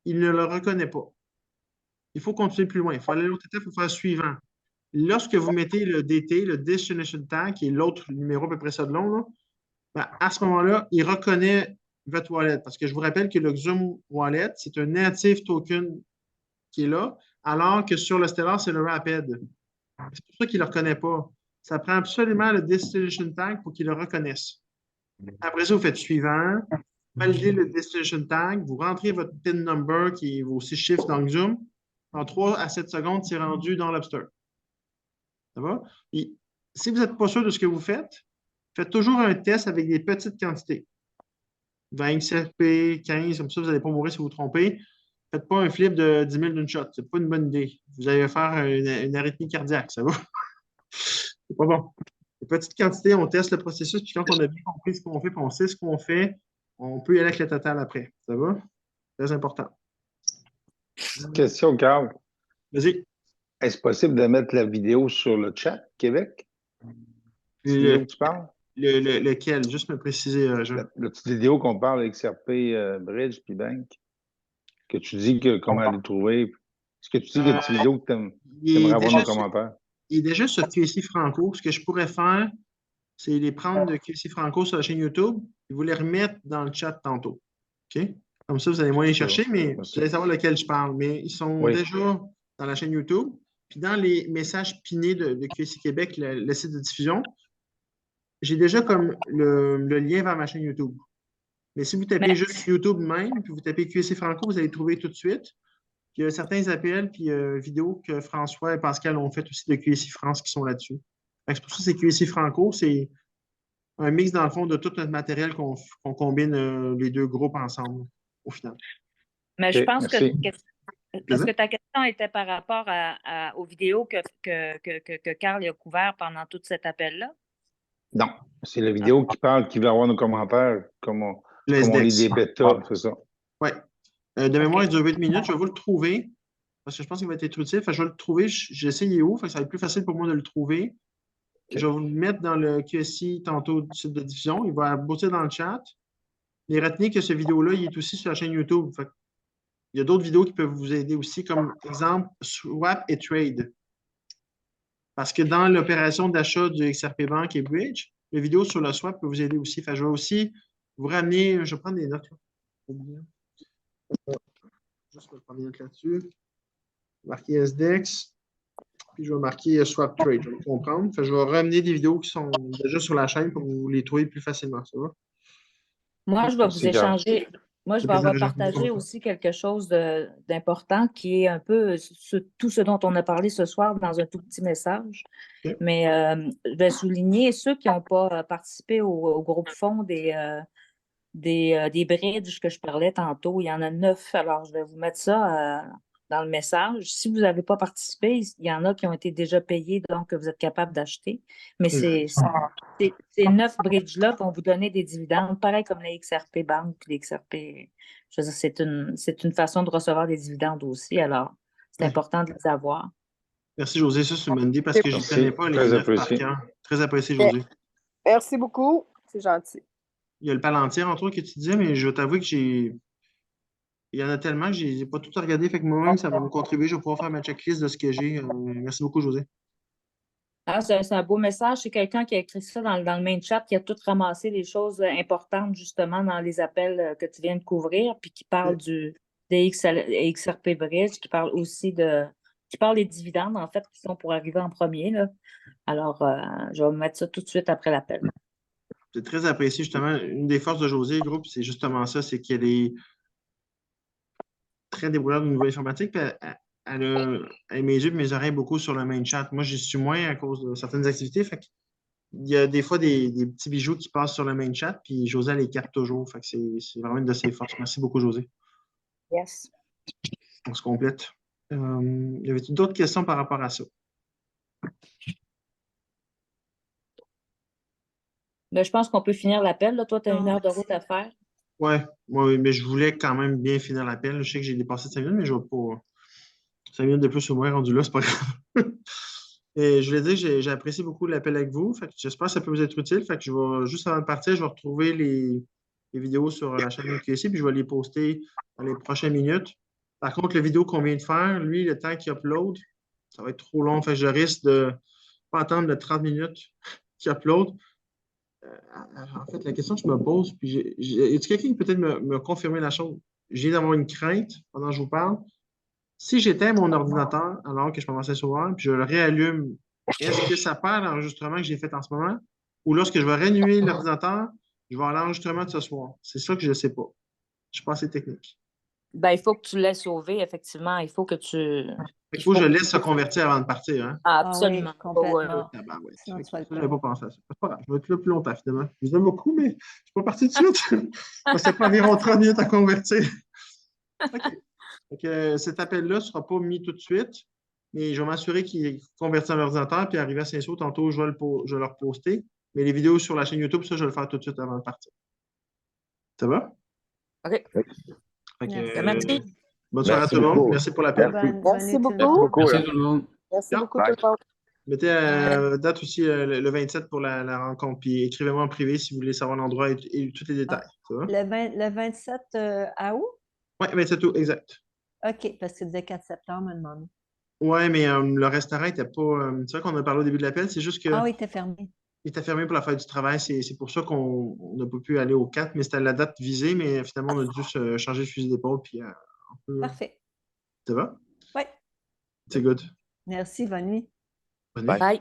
il ne le reconnaît pas. Il faut continuer plus loin. Il faut aller à l'autre étape, il faut faire suivant. Lorsque vous mettez le DT, le Destination Tag, qui est l'autre numéro à peu près ça de long, là, ben, à ce moment-là, il reconnaît votre wallet. Parce que je vous rappelle que le Xoom Wallet, c'est un native token qui est là, alors que sur le Stellar, c'est le Rapid. C'est pour ça qu'il ne le reconnaît pas. Ça prend absolument le Destination Tag pour qu'il le reconnaisse. Après ça, vous faites suivant, validez le Destination Tag, vous rentrez votre PIN number, qui est vos 6 chiffres dans le Xoom. En 3 à 7 secondes, c'est rendu dans Lobster. Ça va? Puis, si vous n'êtes pas sûr de ce que vous faites toujours un test avec des petites quantités. 20 XRP, 15, comme ça, vous n'allez pas mourir si vous vous trompez. Faites pas un flip de 10 000 d'une shot. Ce n'est pas une bonne idée. Vous allez faire une arythmie cardiaque, ça va? C'est pas bon. Les petites quantités, on teste le processus, puis quand on a bien compris ce qu'on fait, puis on sait ce qu'on fait, on peut y aller avec le total après. Ça va? Très important. Question, Carl. Vas-y. Est-ce possible de mettre la vidéo sur le chat Québec? C'est vidéo que tu parles? Lequel? Juste me préciser, Jean. La petite vidéo qu'on parle avec XRP, Bridge puis Bank, que tu dis que comment les trouver. Est-ce que tu dis que la petite vidéo que tu aimerais avoir nos commentaires? Il est déjà sur QSI Franco. Ce que je pourrais faire, c'est les prendre de QSI Franco sur la chaîne YouTube et vous les remettre dans le chat tantôt. OK? Comme ça, vous allez moins les chercher, mais vous allez savoir lequel je parle. Mais ils sont déjà dans la chaîne YouTube. Puis dans les messages pinés de QSI Québec, le site de diffusion, j'ai déjà comme le lien vers ma chaîne YouTube. Mais si vous tapez Mais- juste YouTube même, puis vous tapez QSI Franco, vous allez trouver tout de suite. Puis il y a certains appels puis vidéos que François et Pascal ont fait aussi de QSI France qui sont là-dessus. C'est pour ça que c'est QSI Franco, c'est un mix dans le fond de tout notre matériel qu'on combine les deux groupes ensemble au final. Mais je OK, pense que merci. parce que ta question était par rapport aux vidéos que Carl a couvert pendant tout cet appel-là. Non, c'est la vidéo qui parle, qui va avoir nos commentaires, comme on lit des bêtas, c'est ça. Oui. De mémoire, il dure 8 minutes. Je vais vous le trouver parce que je pense qu'il va être utile. Fait que je vais le trouver. J'essaie il est où. Fait que ça va être plus facile pour moi de le trouver. Je vais vous le mettre dans le QSI tantôt du site de diffusion. Il va aboutir dans le chat. Mais retenez que cette vidéo-là, il est aussi sur la chaîne YouTube. Fait que il y a d'autres vidéos qui peuvent vous aider aussi, comme exemple Swap et Trade. Parce que dans l'opération d'achat du XRP Bank et Bridge, la vidéo sur le swap peut vous aider aussi. Fait que je vais aussi vous ramener, je vais prendre des notes. Là. Juste prendre des notes là-dessus. Marquer SDEX. Puis je vais marquer Swap Trade. Je vais comprendre. Fait que je vais ramener des vidéos qui sont déjà sur la chaîne pour vous les trouver plus facilement. Ça va? Moi, je vais vous Merci, Carl. échanger. Moi, je C'est vais plaisir, repartager aussi quelque chose d'important qui est un peu tout ce dont on a parlé ce soir dans un tout petit message. OK. Mais je vais souligner ceux qui n'ont pas participé au groupe fond des bridges que je parlais tantôt. Il y en a 9. Alors, je vais vous mettre ça dans le message. Si vous n'avez pas participé, il y en a qui ont été déjà payés, donc vous êtes capable d'acheter. Mais ces 9 bridges-là vont vous donner des dividendes, pareil comme les XRP Bank, les XRP. Je veux dire, c'est une façon de recevoir des dividendes aussi. Alors, c'est important de les avoir. Merci, José. Ça, c'est une bonne idée parce que je ne Merci. connais pas les Très 9 par apprécié. cœur. Très apprécié, José. Merci beaucoup. C'est gentil. Il y a le Palantir, entre autres, que tu disais, mais je vais t'avouer que il y en a tellement que je n'ai pas tout regardé. Fait que moi-même, ça va me contribuer. Je vais pouvoir faire ma checklist de ce que j'ai. Merci beaucoup, José. Ah, c'est un beau message. C'est quelqu'un qui a écrit ça dans le main chat, qui a tout ramassé les choses importantes, justement, dans les appels que tu viens de couvrir, puis qui parle des XRP Bridge, qui parle aussi qui parle des dividendes, en fait, qui sont pour arriver en premier, là. Alors, je vais mettre ça tout de suite après l'appel. C'est très apprécié, justement. Une des forces de José, le groupe, c'est justement ça, c'est qu'elle est très débrouillarde au niveau informatique. Puis elle mes yeux et mes oreilles beaucoup sur le main chat. Moi, j'y suis moins à cause de certaines activités. Fait il y a des fois des petits bijoux qui passent sur le main chat, puis José les capte toujours. Fait que c'est vraiment une de ses forces. Merci beaucoup, José. Yes. On se complète. Y avait-il d'autres questions par rapport à ça? Mais je pense qu'on peut finir l'appel. Là. Toi, tu as 1 heure de route à faire. Oui, mais je voulais quand même bien finir l'appel. Je sais que j'ai dépassé 5 minutes, mais je ne vais pas. 5 minutes de plus au moins rendu là, c'est pas grave. Et je voulais dire que j'ai apprécié beaucoup l'appel avec vous. Fait que j'espère que ça peut vous être utile. Fait que je vais, juste avant de partir, je vais retrouver les vidéos sur la chaîne QSI, puis je vais les poster dans les prochaines minutes. Par contre, la vidéo qu'on vient de faire, lui, le temps qu'il upload, ça va être trop long. Fait que je risque de ne pas attendre les 30 minutes qu'il upload. En fait, la question que je me pose, puis y a-t-il quelqu'un qui peut-être me confirmer la chose? J'ai d'avoir une crainte pendant que je vous parle. Si j'éteins mon ordinateur alors que je commençais à soir, puis je le réallume, est-ce que ça perd l'enregistrement que j'ai fait en ce moment? Ou lorsque je vais renouer l'ordinateur, je vais avoir l'enregistrement de ce soir? C'est ça que je ne sais pas. Je suis pas assez technique. Ben, il faut que tu l'aies sauvé, effectivement. Il faut que tu. Il faut que je laisse se convertir avant de partir. Hein? Ah, absolument. Ah oui, complètement. Ah ben ouais. Sinon, tu vas le Je n'avais pas perdre. pensé à ça. C'est pas grave. Je vais être là plus longtemps, finalement. Je vous aime beaucoup, mais je ne suis pas parti tout de suite. Ça prend environ 30 minutes à convertir. OK. Donc, cet appel-là ne sera pas mis tout de suite, mais je vais m'assurer qu'il est converti dans l'ordinateur, puis arrivé à Saint-Saul, tantôt, je vais le reposter. Mais les vidéos sur la chaîne YouTube, ça, je vais le faire tout de suite avant de partir. Ça va? OK. Fait que, Merci. bonne soirée à tout le monde. Merci pour l'appel. Merci beaucoup. Merci tout le monde. Merci beaucoup Bye. tout le monde. Mettez date aussi le 27 pour la rencontre, puis écrivez-moi en privé si vous voulez savoir l'endroit et tous les détails. Ça va? Le 27 à août? Oui, 27 août, exact. OK, parce que tu disais 4 septembre, me demande. Oui, mais le restaurant n'était pas. C'est vrai qu'on a parlé au début de l'appel, c'est juste que. Ah oui, t'es fermé. Il était fermé pour la fête du travail. C'est pour ça qu'on n'a pas pu aller au 4, mais c'était la date visée, mais finalement, on a dû se changer de fusil d'épaule. Puis, Parfait. ça va? Oui. C'est good. Merci, bonne nuit. Bonne nuit. Bye.